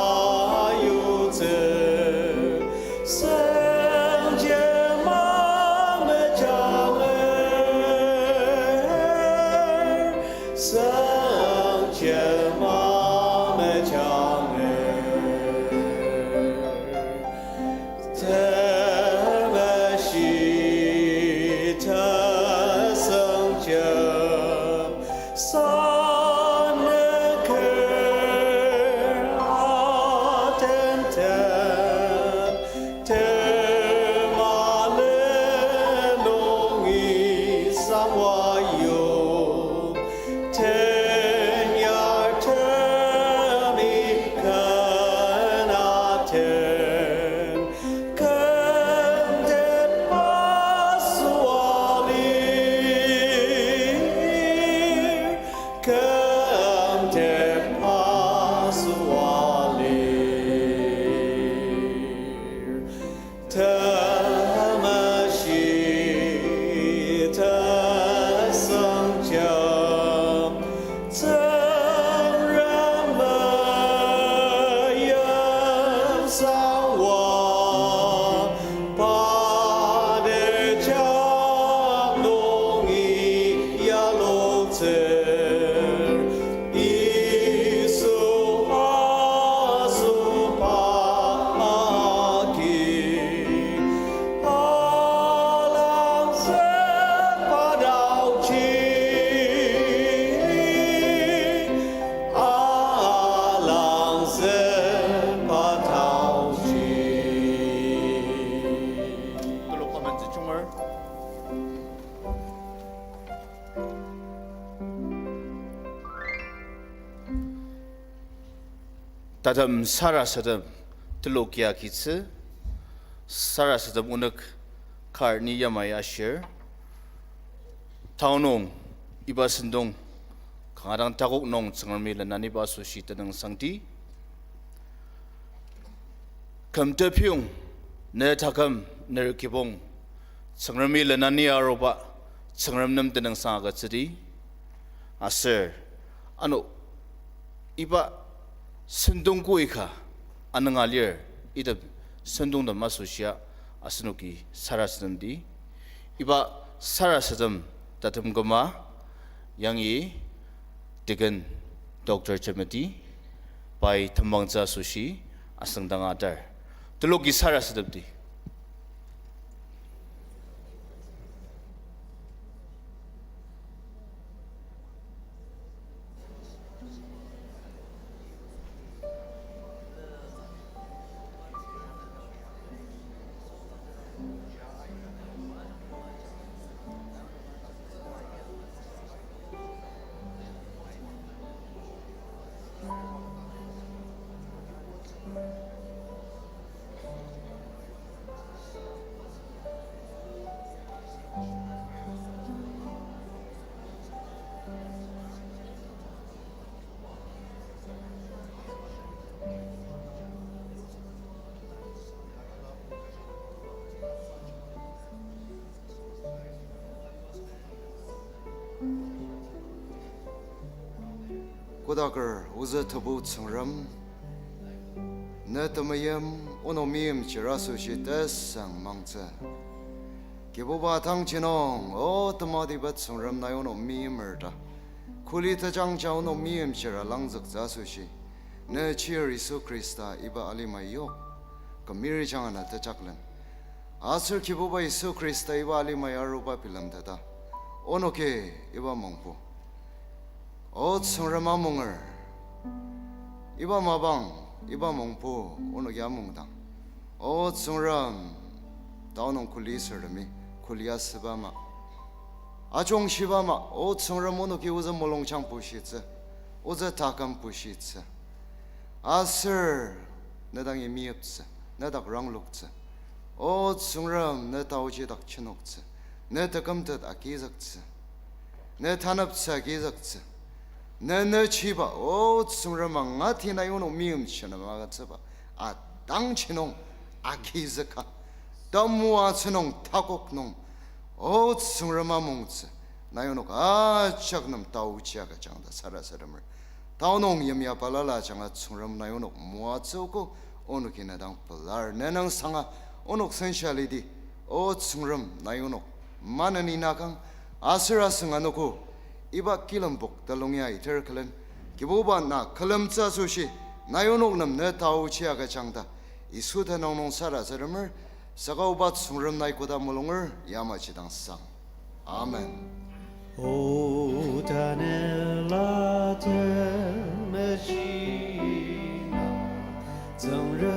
Speaker 3: Tatam Sarasadam Telokia Kitse Sarasadam Unak Karni Yamaya Shir Aonung iba sendong kangarang takok nong tsengrami lanani ba sushi tanang sangti kam tepyung ne takam ne kibong tsengrami lanani aroba tsengram nam tanang saga tsedi aser ano iba sendong ko ika anang alir ida sendong da masusia asnuki sarasadamdi iba sarasadam tatum gama yangi digan Dr. Chamati by Tambangza Sushi asang dangadar tulogi sarasadamdi
Speaker 9: Kudaker uza tabu tsangram na tamayam onomim chirasu shitas sang mangza kibuba tang chinong o tamadi bat tsangram na onomim erda kuli tajang cha onomim chira langzak zasu shi na chir Isu Krista iba alimayo kamiri changana tajaklan asur kibuba Isu Krista iba alimayaruba pilamdada onoke iba mongpo 오 성람아 몽을 이바 마방 이바 몽포 오늘 야몽당 오 성람 다오는 쿨리스르미 쿨리아스바마 아종시바마 오 성람 오늘 기우자 몰롱창 부시츠 오자 다감 부시츠 아서 내당이 미흡츠 내당 랑룩츠 오 성람 내 다오지닥 친옥츠 내 덕금듯 아기적츠 내 탄업츠 아기적츠 내 치바 오 승르망 아티나 요노 미음치나 마가츠바 아 땅치농 아키즈카 더무아츠농 타곡농 오 승르마 몽츠 나요노 아착놈 다우치아가 장다 사라사람을 다오농 염야 발라라 장아 승르마 나요노 무아츠고 오누키나당 발라 내능 상아 오녹 센샬리디 오 승르마 나요노 마나니나강 아스라승아 노고 iba kilambok talongya iter kalen kiboba na kalamcha sushi nayonok nam ne tau chia ga changda isu da nong sara zaramar sagau bat sumram nai koda molongor yama chidang sang amen
Speaker 1: O danela de machina zangre